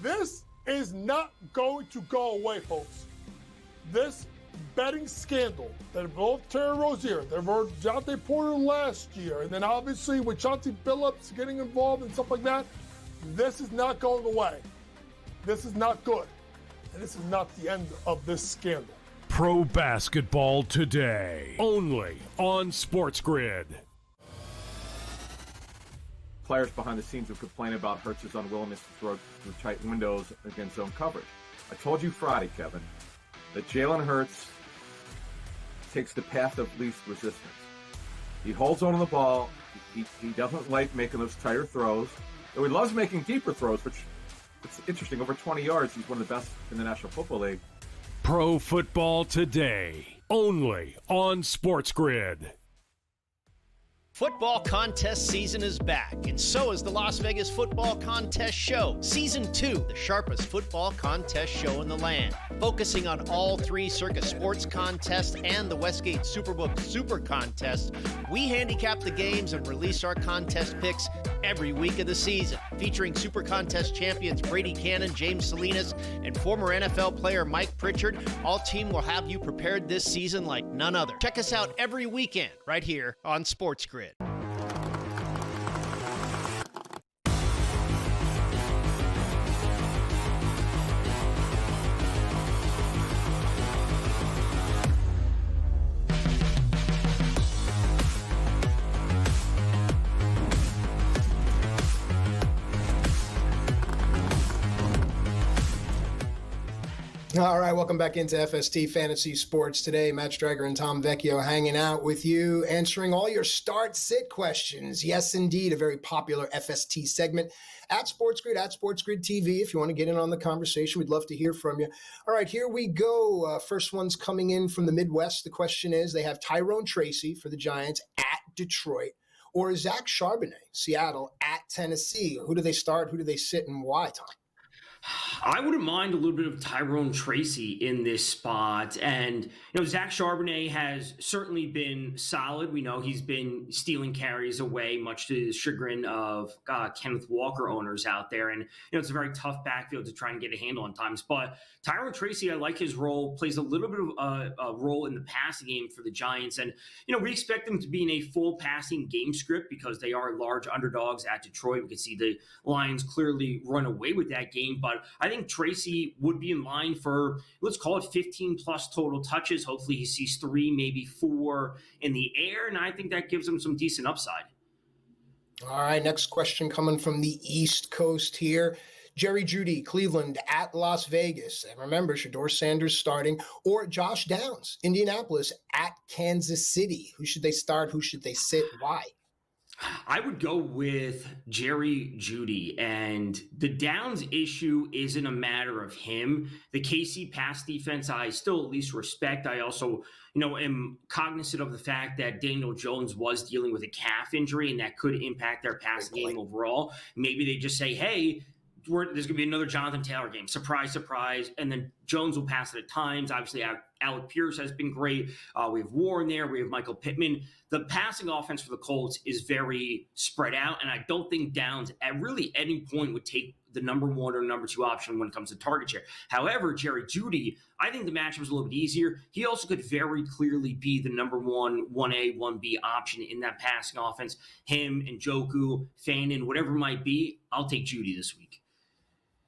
This is not going to go away, folks. This betting scandal that involved Terry Rozier, that involved Jonte Porter last year, and then obviously with Chauncey Billups getting involved and stuff like that, this is not going away. This is not good. And this is not the end of this scandal. Pro Basketball Today, only on SportsGrid. Players behind the scenes who complain about Hurts's unwillingness to throw through tight windows against zone coverage. I told you Friday, Kevin, that Jalen Hurts takes the path of least resistance. He holds on to the ball. He doesn't like making those tighter throws. Though he loves making deeper throws, which it's interesting. Over 20 yards, he's one of the best in the National Football League. Pro Football Today, only on SportsGrid. Football contest season is back, and so is the Las Vegas Football Contest Show. Season 2, the sharpest football contest show in the land. Focusing on all three Circus Sports contests and the Westgate Superbook Super Contest, we handicap the games and release our contest picks every week of the season. Featuring Super Contest champions Brady Cannon, James Salinas, and former NFL player Mike Pritchard, all team will have you prepared this season like none other. Check us out every weekend right here on SportsGrid. All right, welcome back into FST Fantasy Sports Today. Matt Strager and Tom Vecchio hanging out with you, answering all your start-sit questions. Yes, indeed, a very popular FST segment at SportsGrid TV. If you want to get in on the conversation, we'd love to hear from you. All right, here we go. First one's coming in from the Midwest. The question is, they have Tyrone Tracy for the Giants at Detroit, or Zach Charbonnet, Seattle, at Tennessee. Who do they start? Who do they sit, and why, Tom? I wouldn't mind a little bit of Tyrone Tracy in this spot. And, Zach Charbonnet has certainly been solid. We know he's been stealing carries away, much to the chagrin of Kenneth Walker owners out there. And, it's a very tough backfield to try and get a handle on times. But Tyrone Tracy, I like his role, plays a little bit of a role in the passing game for the Giants. And, we expect them to be in a full passing game script because they are large underdogs at Detroit. We can see the Lions clearly run away with that game. But I think Tracy would be in line for, let's call it 15 plus total touches. Hopefully he sees 3, maybe 4 in the air. And I think that gives him some decent upside. All right, next question coming from the East Coast here. Jerry Jeudy, Cleveland at Las Vegas. And remember, Shedeur Sanders starting, or Josh Downs, Indianapolis at Kansas City. Who should they start? Who should they sit? Why? I would go with Jerry Jeudy, and the Downs issue isn't a matter of him. The KC pass defense, I still at least respect. I also, am cognizant of the fact that Daniel Jones was dealing with a calf injury, and that could impact their passing game overall. Maybe they just say, hey, there's going to be another Jonathan Taylor game. Surprise, surprise. And then Jones will pass it at times. Obviously, Alec Pierce has been great. We have Warren there. We have Michael Pittman. The passing offense for the Colts is very spread out, and I don't think Downs at really any point would take the number one or number two option when it comes to target share. However, Jerry Jeudy, I think the matchup is a little bit easier. He also could very clearly be the number one, 1A, 1B option in that passing offense. Him, Njoku, Fanon, whatever it might be, I'll take Jeudy this week.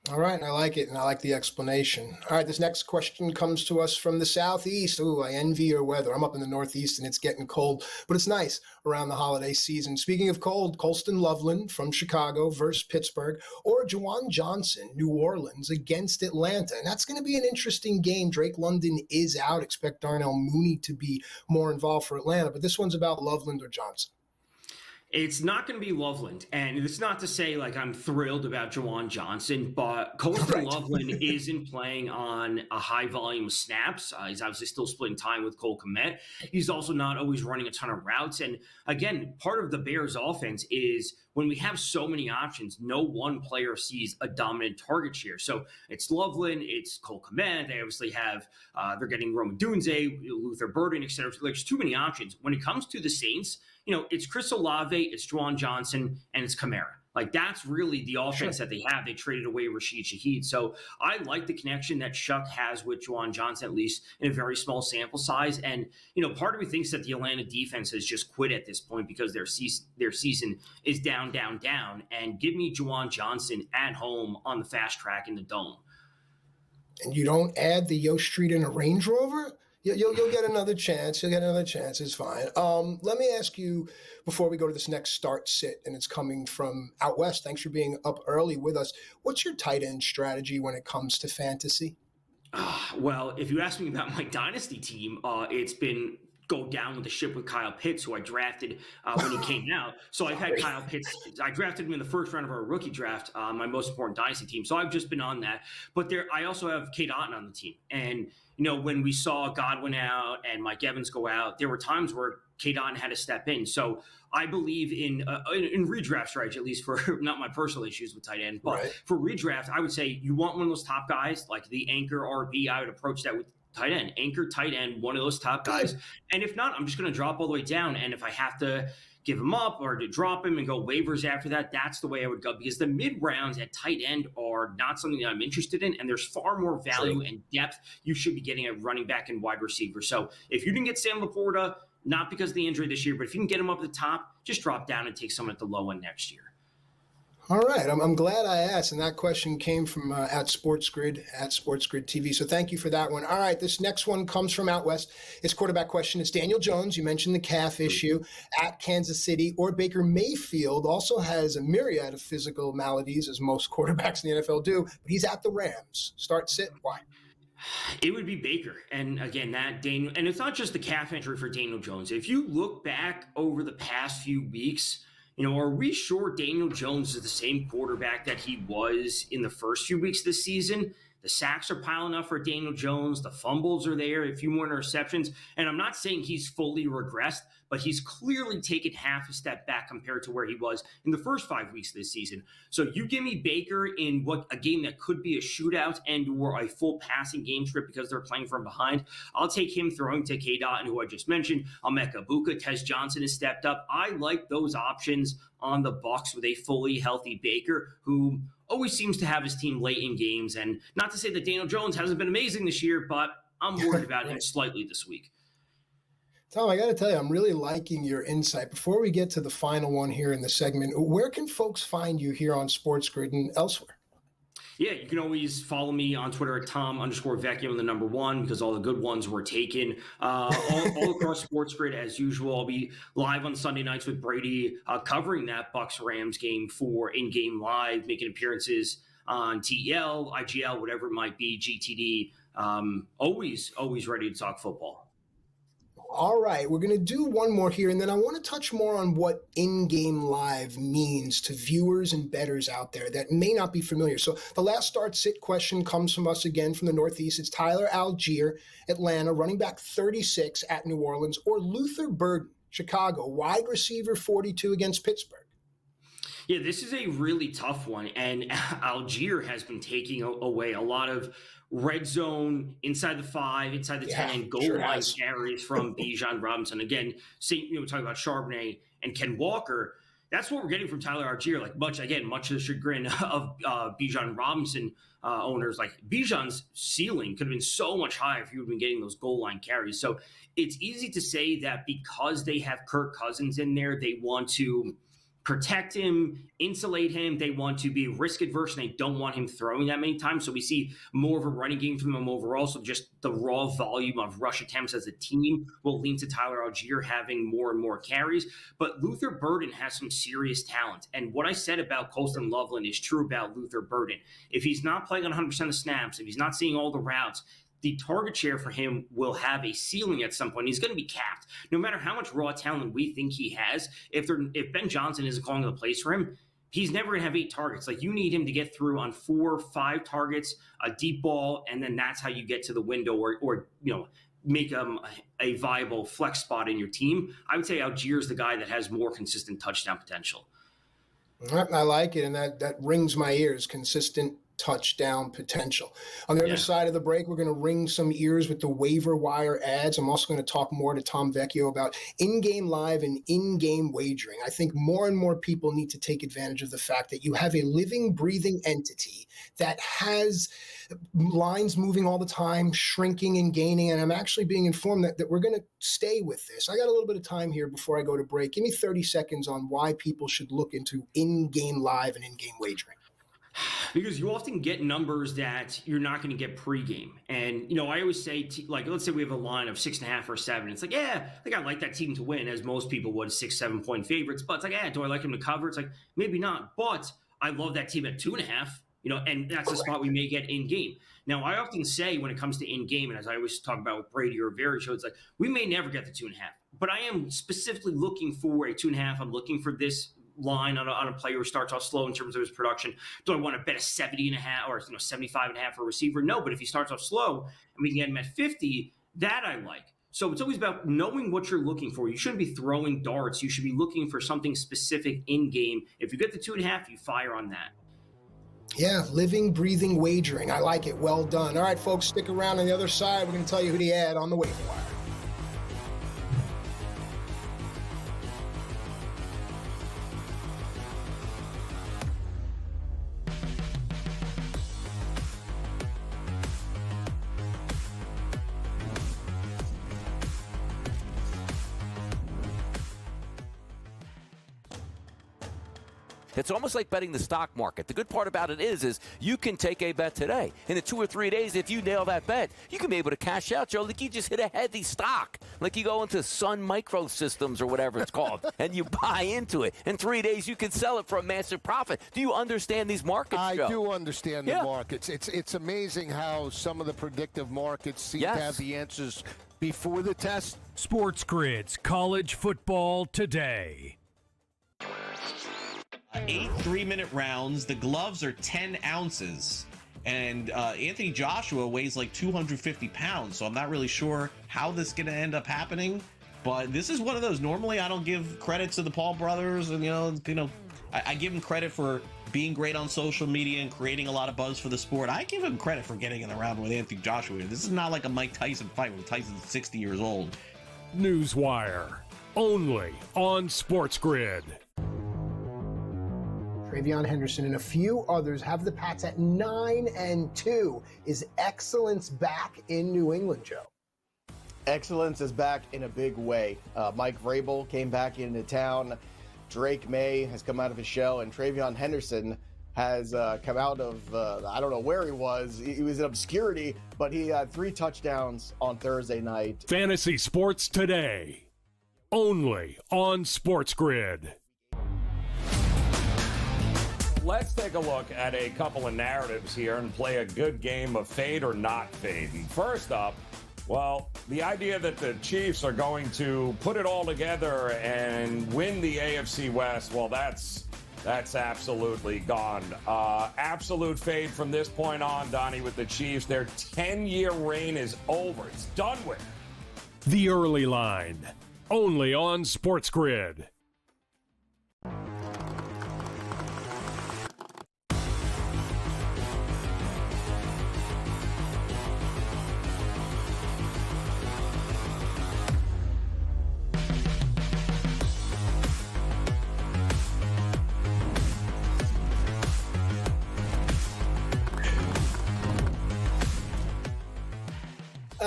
All right, I like it, and I like the explanation. All right, this next question comes to us from the southeast. Ooh, I envy your weather. I'm up in the northeast, and it's getting cold, but it's nice around the holiday season. Speaking of cold, Colston Loveland from Chicago versus Pittsburgh, or Juwan Johnson, New Orleans, against Atlanta. And that's going to be an interesting game. Drake London is out. Expect Darnell Mooney to be more involved for Atlanta, but this one's about Loveland or Johnson. It's not going to be Loveland, and it's not to say like I'm thrilled about Juwan Johnson, but Colston Loveland isn't playing on a high volume of snaps. He's obviously still splitting time with Cole Kmet. He's also not always running a ton of routes. And again, part of the Bears offense is when we have so many options, no one player sees a dominant target share. So it's Loveland, it's Cole Kmet. They obviously have, they're getting Rome Odunze, Luther Burden, et cetera. There's too many options. When it comes to the Saints, it's Chris Olave, it's Juwan Johnson, and it's Kamara. Like, that's really the offense that they have. They traded away Rashid Shaheed. So I like the connection that Shuck has with Juwan Johnson, at least in a very small sample size. And, part of me thinks that the Atlanta defense has just quit at this point because their season is down. And give me Juwan Johnson at home on the fast track in the Dome. And you don't add the Yost Street in a Range Rover? You'll get another chance. You'll get another chance. It's fine. Let me ask you before we go to this next start sit, and it's coming from out west. Thanks for being up early with us. What's your tight end strategy when it comes to fantasy? Well, if you ask me about my dynasty team, it's been go down with the ship with Kyle Pitts, who I drafted when he came out. So I've had Kyle Pitts. I drafted him in the first round of our rookie draft, my most important dynasty team. So I've just been on that. But I also have Cade Otton on the team. And, when we saw Godwin out and Mike Evans go out, there were times where Cade Otton had to step in. So I believe in redraft strategy, at least for not my personal issues with tight end, but for redraft, I would say you want one of those top guys, like the anchor RB. I would approach that with tight end, anchor tight end, one of those top guys. And if not, I'm just going to drop all the way down. And if I have to give him up or to drop him and go waivers after that, that's the way I would go, because the mid rounds at tight end are not something that I'm interested in. And there's far more value and depth you should be getting at running back and wide receiver. So if you didn't get Sam Laporta, not because of the injury this year, but if you can get him up at the top, just drop down and take someone at the low end next year. All right. I'm glad I asked. And that question came from at SportsGrid TV. So thank you for that one. All right. This next one comes from out west. It's quarterback question. It's Daniel Jones. You mentioned the calf issue at Kansas City, or Baker Mayfield also has a myriad of physical maladies, as most quarterbacks in the NFL do, but he's at the Rams. Start, sit, why? It would be Baker. And again, Daniel, and it's not just the calf injury for Daniel Jones. If you look back over the past few weeks, are we sure Daniel Jones is the same quarterback that he was in the first few weeks this season? The sacks are piling up for Daniel Jones. The fumbles are there, a few more interceptions. And I'm not saying he's fully regressed, but he's clearly taken half a step back compared to where he was in the first 5 weeks of this season. So you give me Baker in a game that could be a shootout and or a full passing game script because they're playing from behind. I'll take him throwing to Cade Otton, who I just mentioned. Emeka Egbuka, Tez Johnson has stepped up. I like those options on the Bucs with a fully healthy Baker, who always seems to have his team late in games. And not to say that Daniel Jones hasn't been amazing this year, but I'm worried about him slightly this week. Tom, I got to tell you, I'm really liking your insight. Before we get to the final one here in the segment, where can folks find you here on SportsGrid and elsewhere? Yeah, you can always follow me on Twitter at Tom_Vecchio and the number one, because all the good ones were taken. All across SportsGrid as usual. I'll be live on Sunday nights with Brady, covering that Bucs-Rams game for In-Game Live, making appearances on TEL, IGL, whatever it might be, GTD. Always ready to talk football. All right, we're going to do one more here, and then I want to touch more on what in-game live means to viewers and bettors out there that may not be familiar. So the last start-sit question comes from us again from the Northeast. It's Tyler Algier, Atlanta, running back 36 at New Orleans, or Luther Burden, Chicago, wide receiver 42 against Pittsburgh. Yeah, this is a really tough one, and Algier has been taking away a lot of red zone, inside the 5, inside the 10, and goal line carries from Bijan Robinson. Again, we're talking about Charbonnet and Ken Walker. that's what we're getting from Tyler Algier. Like much to the chagrin of Bijan Robinson owners, like Bijan's ceiling could have been so much higher if he would have been getting those goal line carries. So it's easy to say that because they have Kirk Cousins in there, they want to protect him, insulate him. They want to be risk adverse, and they don't want him throwing that many times. So we see more of a running game from him overall. So just the raw volume of rush attempts as a team will lean to Tyler Algier having more and more carries. But Luther Burden has some serious talent. And what I said about Colston Loveland is true about Luther Burden. If he's not playing on 100% of snaps, if he's not seeing all the routes, the target share for him will have a ceiling at some point. He's going to be capped. No matter how much raw talent we think he has, if Ben Johnson isn't calling the plays for him, he's never going to have 8 targets. Like, you need him to get through on 4 or 5 targets, a deep ball, and then that's how you get to the window or make a viable flex spot in your team. I would say Algier's the guy that has more consistent touchdown potential. I like it, and that rings my ears, consistent touchdown potential. On the other side of the break, we're going to ring some ears with the waiver wire ads. I'm also going to talk more to Tom Vecchio about in-game live and in-game wagering. I think more and more people need to take advantage of the fact that you have a living, breathing entity that has lines moving all the time, shrinking and gaining, and I'm actually being informed that we're going to stay with this. I got a little bit of time here before I go to break. Give me 30 seconds on why people should look into in-game live and in-game wagering. Because you often get numbers that you're not going to get pregame. And, I always say, let's say we have a line of 6.5 or 7. It's like, yeah, I think I like that team to win, as most people would, 6-7 point favorites. But it's like, yeah, do I like them to cover? It's like, maybe not. But I love that team at 2.5, and that's a spot we may get in game. Now, I often say when it comes to in game, and as I always talk about with Brady or Very Show, it's like, we may never get the 2.5. But I am specifically looking for a 2.5. I'm looking for this line on a player who starts off slow in terms of his production. Do I want to bet a 70.5 or 75.5 for a receiver? No, but if he starts off slow and we can get him at 50, that I like. So it's always about knowing what you're looking for. You shouldn't be throwing darts. You should be looking for something specific in game. If you get the 2.5, you fire on that. Yeah, living, breathing wagering. I like it. Well done. All right, folks, stick around on the other side. We're going to tell you who to add on the waiver wire. It's almost like betting the stock market. The good part about it is you can take a bet today. In 2 or 3 days, if you nail that bet, you can be able to cash out, Joe. Like you just hit a heavy stock. Like you go into Sun Microsystems or whatever it's called, and you buy into it. In 3 days, you can sell it for a massive profit. Do you understand these markets, Joe? I do understand the markets. It's amazing how some of the predictive markets seem to have the answers before the test. SportsGrid's College Football Today. 8 3-minute rounds. The gloves are 10 ounces. And Anthony Joshua weighs like 250 pounds. So I'm not really sure how this is going to end up happening. But this is one of those. Normally, I don't give credit to the Paul brothers. And, I give them credit for being great on social media and creating a lot of buzz for the sport. I give him credit for getting in the round with Anthony Joshua. This is not like a Mike Tyson fight where Tyson's 60 years old. Newswire. Only on SportsGrid. Travion Henderson and a few others have the Pats at 9-2. Is excellence back in New England, Joe? Excellence is back in a big way. Mike Vrabel came back into town. Drake May has come out of his shell, and Travion Henderson has come out of, I don't know where he was. He was in obscurity, but he had 3 touchdowns on Thursday night. Fantasy Sports Today. Only on SportsGrid. Let's take a look at a couple of narratives here and play a good game of fade or not fade. And first up, well, the idea that the Chiefs are going to put it all together and win the AFC West, well, that's absolutely gone. Absolute fade from this point on, Donnie, with the Chiefs. Their 10-year reign is over. It's done with. The Early Line. Only on SportsGrid.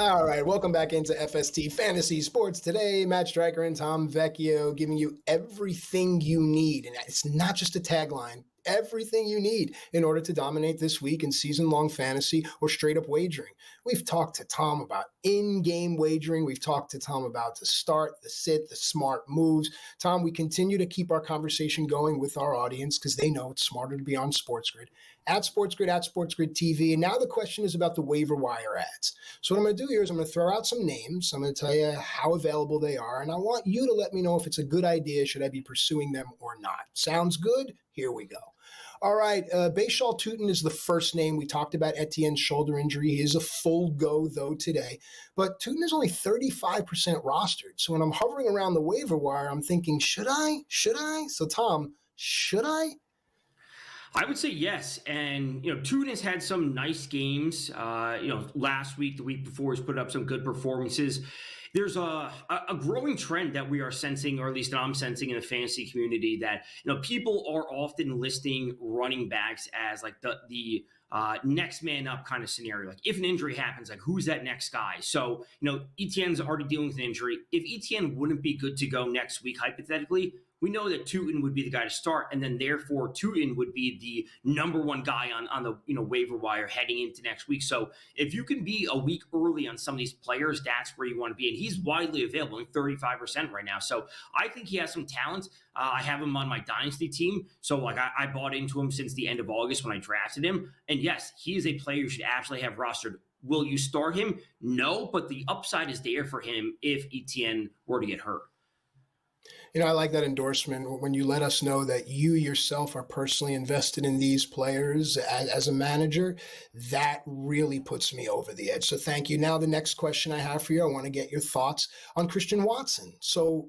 All right, welcome back into FST Fantasy Sports Today. Matt Stryker and Tom Vecchio giving you everything you need. And it's not just a tagline, everything you need in order to dominate this week in season-long fantasy or straight-up wagering. We've talked to Tom about in-game wagering. We've talked to Tom about the start, the sit, the smart moves. Tom, we continue to keep our conversation going with our audience because they know it's smarter to be on SportsGrid. At SportsGrid TV. And now the question is about the waiver wire ads. So what I'm going to do here is I'm going to throw out some names. I'm going to tell you how available they are. And I want you to let me know if it's a good idea. Should I be pursuing them or not? Sounds good? Here we go. All right. Bashal Tutin is the first name. We talked about Etienne's shoulder injury. He is a full go, though, today. But Tutin is only 35% rostered. So when I'm hovering around the waiver wire, I'm thinking, should I? So, Tom, should I? I would say yes. And, Tutin has had some nice games. Last week, the week before, he's put up some good performances. There's a growing trend that we are sensing, or at least that I'm sensing in the fantasy community, that, people are often listing running backs as like the next man up kind of scenario. Like if an injury happens, like who's that next guy? So, Etienne's already dealing with an injury. If Etienne wouldn't be good to go next week, hypothetically, we know that Tutin would be the guy to start, and then therefore Tutin would be the number one guy on the waiver wire heading into next week. So if you can be a week early on some of these players, that's where you want to be. And he's widely available, in 35% right now. So I think he has some talent. I have him on my dynasty team. So I bought into him since the end of August when I drafted him. And yes, he is a player you should absolutely have rostered. Will you start him? No, but the upside is there for him if Etienne were to get hurt. I like that endorsement when you let us know that you yourself are personally invested in these players as a manager. That really puts me over the edge. So thank you. Now, the next question I have for you, I want to get your thoughts on Christian Watson. So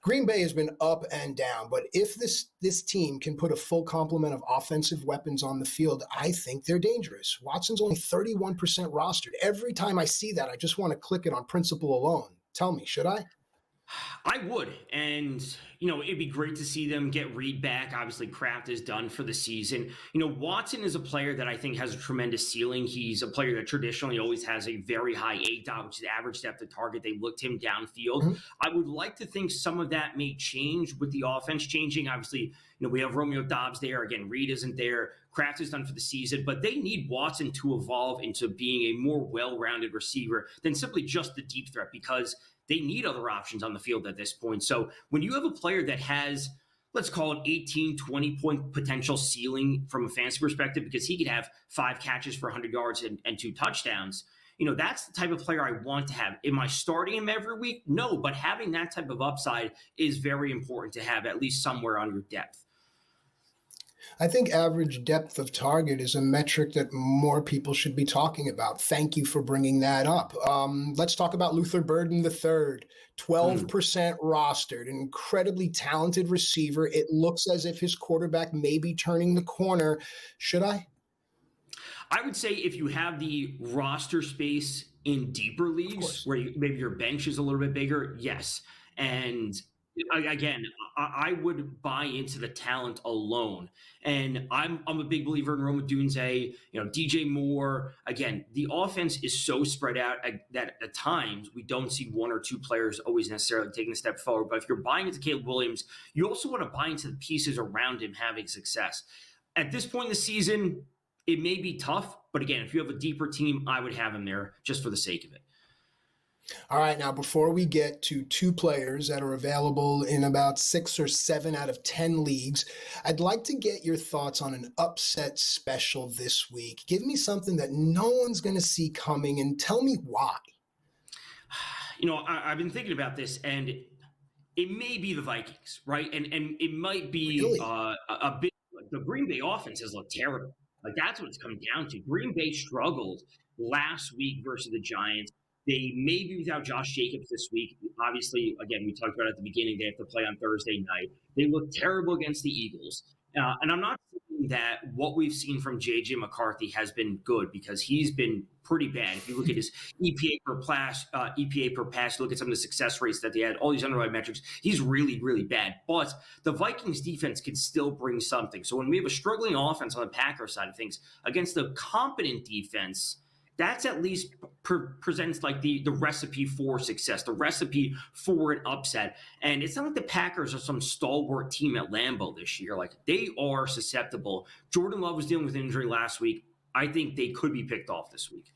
Green Bay has been up and down, but if this team can put a full complement of offensive weapons on the field, I think they're dangerous. Watson's only 31% rostered. Every time I see that, I just want to click it on principle alone. Tell me, should I? I would. And, it'd be great to see them get Reed back. Obviously, Kraft is done for the season. Watson is a player that I think has a tremendous ceiling. He's a player that traditionally always has a very high ADOT, which is average depth of target. They looked him downfield. Mm-hmm. I would like to think some of that may change with the offense changing. Obviously, we have Romeo Doubs there. Again, Reed isn't there. Kraft is done for the season, but they need Watson to evolve into being a more well-rounded receiver than simply just the deep threat, because they need other options on the field at this point. So when you have a player that has, let's call it 18, 20-point potential ceiling from a fantasy perspective, because he could have 5 catches for 100 yards and 2 touchdowns, that's the type of player I want to have. Am I starting him every week? No, but having that type of upside is very important to have at least somewhere on your depth. I think average depth of target is a metric that more people should be talking about. Thank you for bringing that up. Let's talk about Luther Burden III, 12% rostered, an incredibly talented receiver. It looks as if his quarterback may be turning the corner. Should I? I would say if you have the roster space in deeper leagues where maybe your bench is a little bit bigger, yes. And again, I would buy into the talent alone. And I'm a big believer in Rome Odunze, DJ Moore. Again, the offense is so spread out that at times we don't see 1 or 2 players always necessarily taking a step forward. But if you're buying into Caleb Williams, you also want to buy into the pieces around him having success. At this point in the season, it may be tough. But again, if you have a deeper team, I would have him there just for the sake of it. All right, now before we get to 2 players that are available in about 6 or 7 out of 10 leagues, I'd like to get your thoughts on an upset special this week. Give me something that no one's going to see coming and tell me why. I've been thinking about this, and it may be the Vikings, right? And it might be really? A bit. The Green Bay offense has looked terrible. That's what it's coming down to. Green Bay struggled last week versus the Giants. They may be without Josh Jacobs this week. Obviously, again, we talked about at the beginning, they have to play on Thursday night. They look terrible against the Eagles. And I'm not saying that what we've seen from J.J. McCarthy has been good, because he's been pretty bad. If you look at his EPA per pass, look at some of the success rates that they had, all these underlying metrics, he's really, really bad. But the Vikings defense can still bring something. So when we have a struggling offense on the Packers side of things against a competent defense, that's at least presents like the recipe for success, the recipe for an upset. And it's not like the Packers are some stalwart team at Lambeau this year. Like, they are susceptible. Jordan Love was dealing with injury last week. I think they could be picked off this week.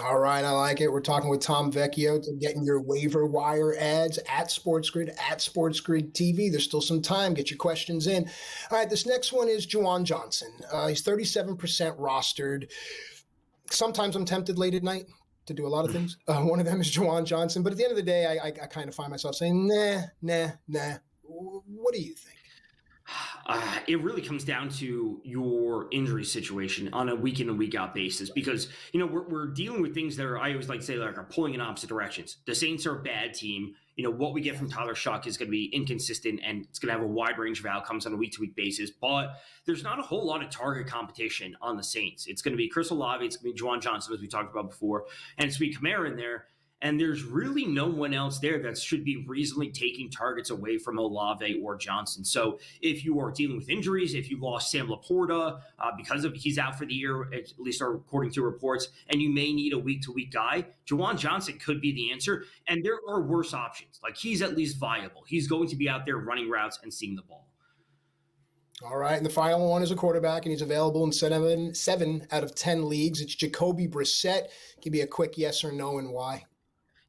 All right, I like it. We're talking with Tom Vecchio to getting your waiver wire ads at SportsGrid, at SportsGrid TV. There's still some time. Get your questions in. All right, this next one is Juwan Johnson. He's 37% rostered. Sometimes I'm tempted late at night to do a lot of things. One of them is Juwan Johnson. But at the end of the day, I kind of find myself saying, nah. What do you think? It really comes down to your injury situation on a week in and week out basis, because, we're dealing with things that are, I always like to say, like, are pulling in opposite directions. The Saints are a bad team. What we get from Tyler Shuck is going to be inconsistent, and it's going to have a wide range of outcomes on a week-to-week basis. But there's not a whole lot of target competition on the Saints. It's going to be Chris Olave, it's going to be Juwan Johnson, as we talked about before, and it's going to be Kamara in there. And there's really no one else there that should be reasonably taking targets away from Olave or Johnson. So if you are dealing with injuries, if you lost Sam Laporta because he's out for the year, at least according to reports, and you may need a week-to-week guy, Juwan Johnson could be the answer. And there are worse options. Like, he's at least viable. He's going to be out there running routes and seeing the ball. All right, and the final one is a quarterback, and he's available in 7 out of 10 leagues. It's Jacoby Brissett. Give me a quick yes or no and why.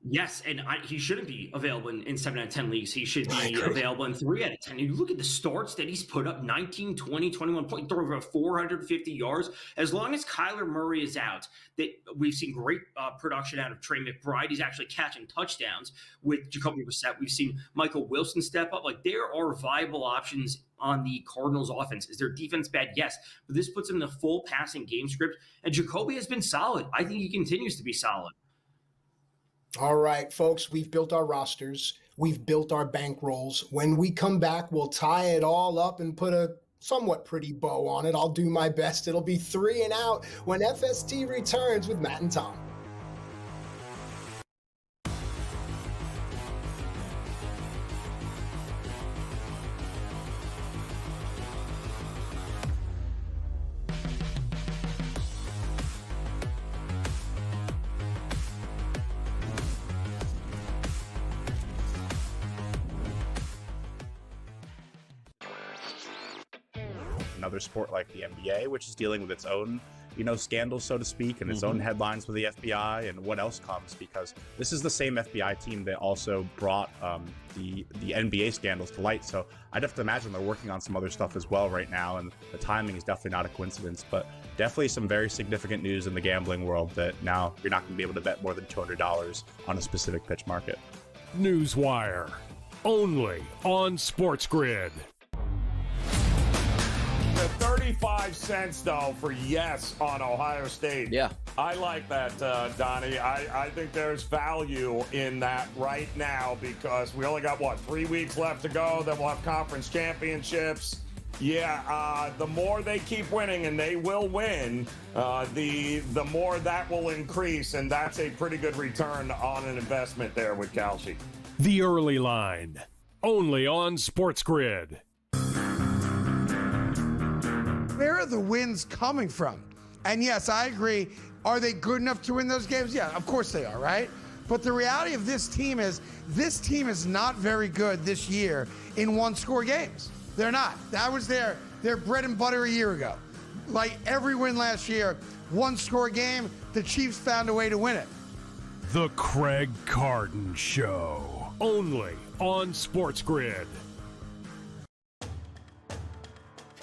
Yes, and he shouldn't be available in 7 out of 10 leagues. He should be available in 3 out of 10. You look at the starts that he's put up, 19, 20, 21 points, throw over 450 yards. As long as Kyler Murray is out, we've seen great production out of Trey McBride. He's actually catching touchdowns with Jacoby Brissett. We've seen Michael Wilson step up. Like, there are viable options on the Cardinals offense. Is their defense bad? Yes. But this puts them in a full passing game script. And Jacoby has been solid. I think he continues to be solid. All right, folks, we've built our rosters. We've built our bankrolls. When we come back, we'll tie it all up and put a somewhat pretty bow on it. I'll do my best. It'll be 3 and out when FST returns with Matt and Tom. Another sport like the NBA, which is dealing with its own, scandals, so to speak, and its own headlines with the FBI and what else comes, because this is the same FBI team that also brought the NBA scandals to light. So I'd have to imagine they're working on some other stuff as well right now, and the timing is definitely not a coincidence, but definitely some very significant news in the gambling world that now you're not going to be able to bet more than $200 on a specific pitch market. Newswire, only on SportsGrid. The 35 cents, though, for yes on Ohio State. Yeah. I like that, Donnie. I think there's value in that right now, because we only got, 3 weeks left to go. Then we'll have conference championships. Yeah, the more they keep winning, and they will win, the more that will increase, and that's a pretty good return on an investment there with Kalshi. The Early Line, only on SportsGrid. Where are the wins coming from? And yes, I agree. Are they good enough to win those games? Yeah, of course they are, right? But the reality of this team is not very good this year in one-score games. They're not. That was their bread and butter a year ago. Like every win last year, one-score game, the Chiefs found a way to win it. The Craig Carden Show, only on SportsGrid.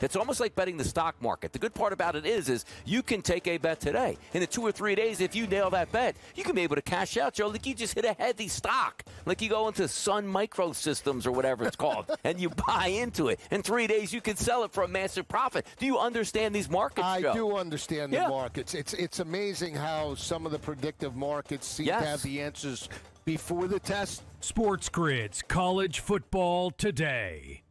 It's almost like betting the stock market. The good part about it is you can take a bet today. In 2 or 3 days, if you nail that bet, you can be able to cash out, Joe. Like, you just hit a heavy stock. Like, you go into Sun Microsystems or whatever it's called, and you buy into it. In 3 days, you can sell it for a massive profit. Do you understand these markets, Joe? I do understand the markets. It's amazing how some of the predictive markets seem to have the answers before the test. SportsGrid's College Football Today.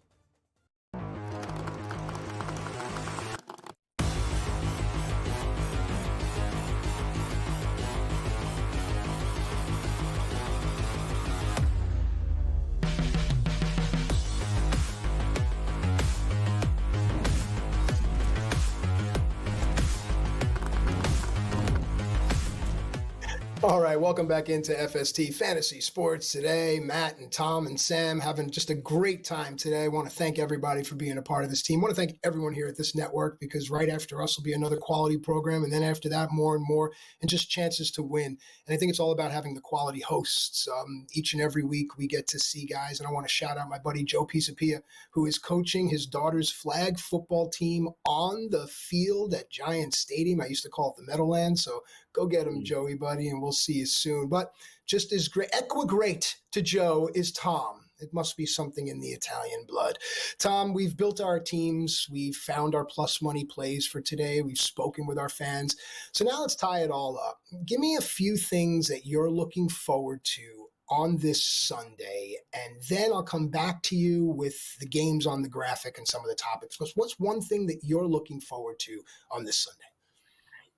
All right, welcome back into FST Fantasy Sports today. Matt and Tom and Sam having just a great time today. I want to thank everybody for being a part of this team. I want to thank everyone here at this network, because right after us will be another quality program, and then after that, more and more, and just chances to win. And I think it's all about having the quality hosts. Each and every week we get to see guys, and I want to shout out my buddy Joe Pisapia, who is coaching his daughter's flag football team on the field at Giant Stadium. I used to call it the Meadowlands, so go get him, Joey, buddy, and we'll see you soon. But just as great, equigreat to Joe is Tom. It must be something in the Italian blood. Tom, we've built our teams. We've found our plus money plays for today. We've spoken with our fans. So now let's tie it all up. Give me a few things that you're looking forward to on this Sunday, and then I'll come back to you with the games on the graphic and some of the topics. What's one thing that you're looking forward to on this Sunday?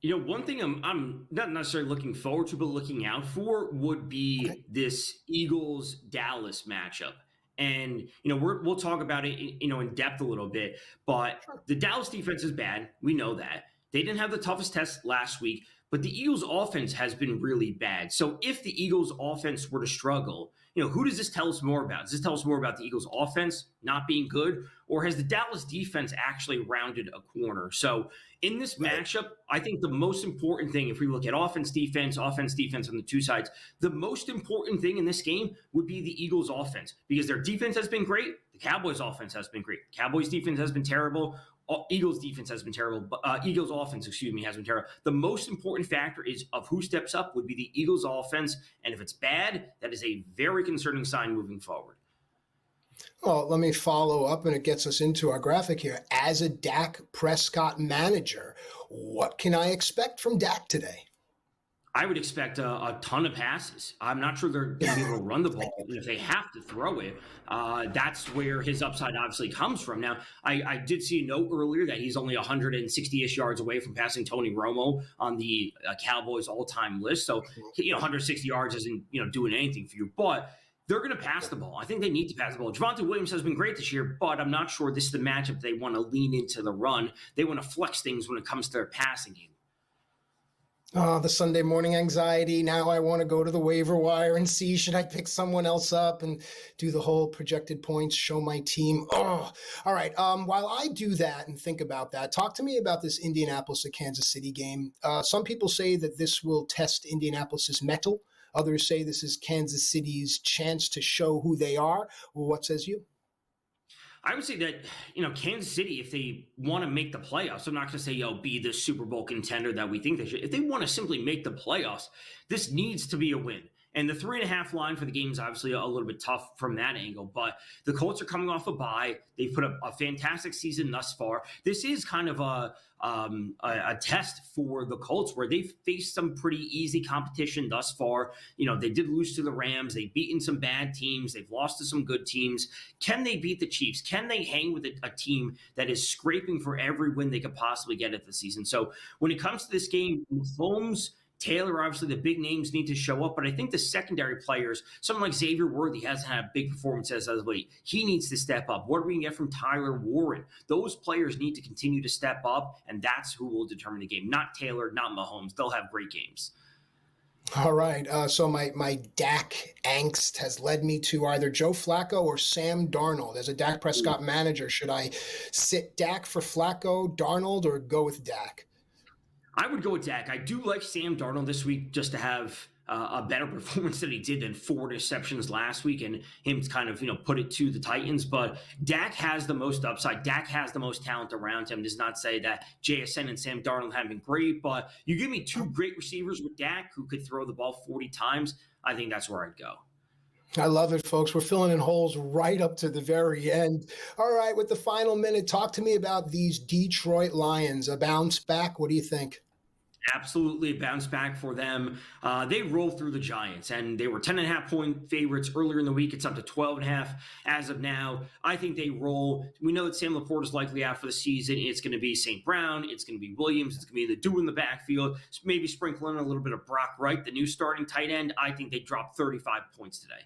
You know, one thing I'm not necessarily looking forward to, but looking out for would be this Eagles-Dallas matchup. And, you know, we'll talk about it, in depth a little bit, but the Dallas defense is bad. We know that. They didn't have the toughest test last week, but the Eagles offense has been really bad. So if the Eagles offense were to struggle, who does this tell us more about? Does this tell us more about the Eagles offense not being good, or has the Dallas defense actually rounded a corner? So in this matchup, I think the most important thing, if we look at offense, defense on the two sides, the most important thing in this game would be the Eagles offense, because their defense has been great. The Cowboys offense has been great. Cowboys defense has been terrible. Eagles defense has been terrible. Eagles offense, has been terrible. The most important factor is of who steps up would be the Eagles offense. And if it's bad, that is a very concerning sign moving forward. Well, let me follow up, and it gets us into our graphic here. As a Dak Prescott manager, what can I expect from Dak today? I would expect a ton of passes. I'm not sure they're going to be able to run the ball. If they have to throw it, that's where his upside obviously comes from. Now, I did see a note earlier that he's only 160-ish yards away from passing Tony Romo on the Cowboys all-time list. So, 160 yards isn't, doing anything for you. But they're going to pass the ball. I think they need to pass the ball. Javonte Williams has been great this year, but I'm not sure this is the matchup they want to lean into the run. They want to flex things when it comes to their passing game. Oh, the Sunday morning anxiety. Now I want to go to the waiver wire and see, should I pick someone else up and do the whole projected points, show my team. Oh, all right. While I do that and think about that, talk to me about this Indianapolis to Kansas City game. Some people say that this will test Indianapolis's mettle. Others say this is Kansas City's chance to show who they are. Well, what says you? I would say that, Kansas City, if they want to make the playoffs, I'm not going to say, be the Super Bowl contender that we think they should. If they want to simply make the playoffs, this needs to be a win. And the 3.5 line for the game is obviously a little bit tough from that angle, but the Colts are coming off a bye. They've put up a fantastic season thus far. This is kind of a test for the Colts, where they've faced some pretty easy competition thus far. They did lose to the Rams. They've beaten some bad teams. They've lost to some good teams. Can they beat the Chiefs? Can they hang with a team that is scraping for every win they could possibly get at the season? So when it comes to this game, Mahomes, Taylor, obviously the big names need to show up, but I think the secondary players, someone like Xavier Worthy hasn't had a big performance as of late. He needs to step up. What are we going to get from Tyler Warren? Those players need to continue to step up, and that's who will determine the game. Not Taylor, not Mahomes. They'll have great games. All right. So my Dak angst has led me to either Joe Flacco or Sam Darnold. As a Dak Prescott manager, should I sit Dak for Flacco, Darnold, or go with Dak? I would go with Dak. I do like Sam Darnold this week just to have a better performance than he did than 4 interceptions last week and him to kind of, put it to the Titans. But Dak has the most upside. Dak has the most talent around him. Does not say that JSN and Sam Darnold have been great, but you give me 2 great receivers with Dak who could throw the ball 40 times. I think that's where I'd go. I love it, folks. We're filling in holes right up to the very end. All right, with the final minute, talk to me about these Detroit Lions. A bounce back? What do you think? Absolutely a bounce back for them. They rolled through the Giants, and they were 10.5-point favorites earlier in the week. It's up to 12.5 as of now. I think they roll. We know that Sam Laporte is likely out for the season. It's going to be St. Brown. It's going to be Williams. It's going to be the dude in the backfield. Maybe sprinkle in a little bit of Brock Wright, the new starting tight end. I think they dropped 35 points today.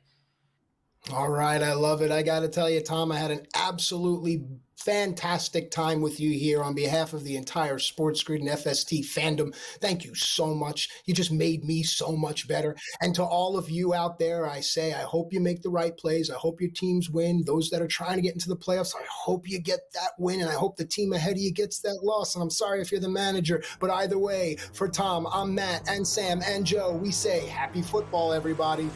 All right, I love it. I got to tell you, Tom, I had an absolutely fantastic time with you here on behalf of the entire SportsGrid and FST fandom. Thank you so much. You just made me so much better. And to all of you out there, I say, I hope you make the right plays. I hope your teams win. Those that are trying to get into the playoffs, I hope you get that win. And I hope the team ahead of you gets that loss. And I'm sorry if you're the manager, but either way, for Tom, I'm Matt and Sam and Joe. We say happy football, everybody.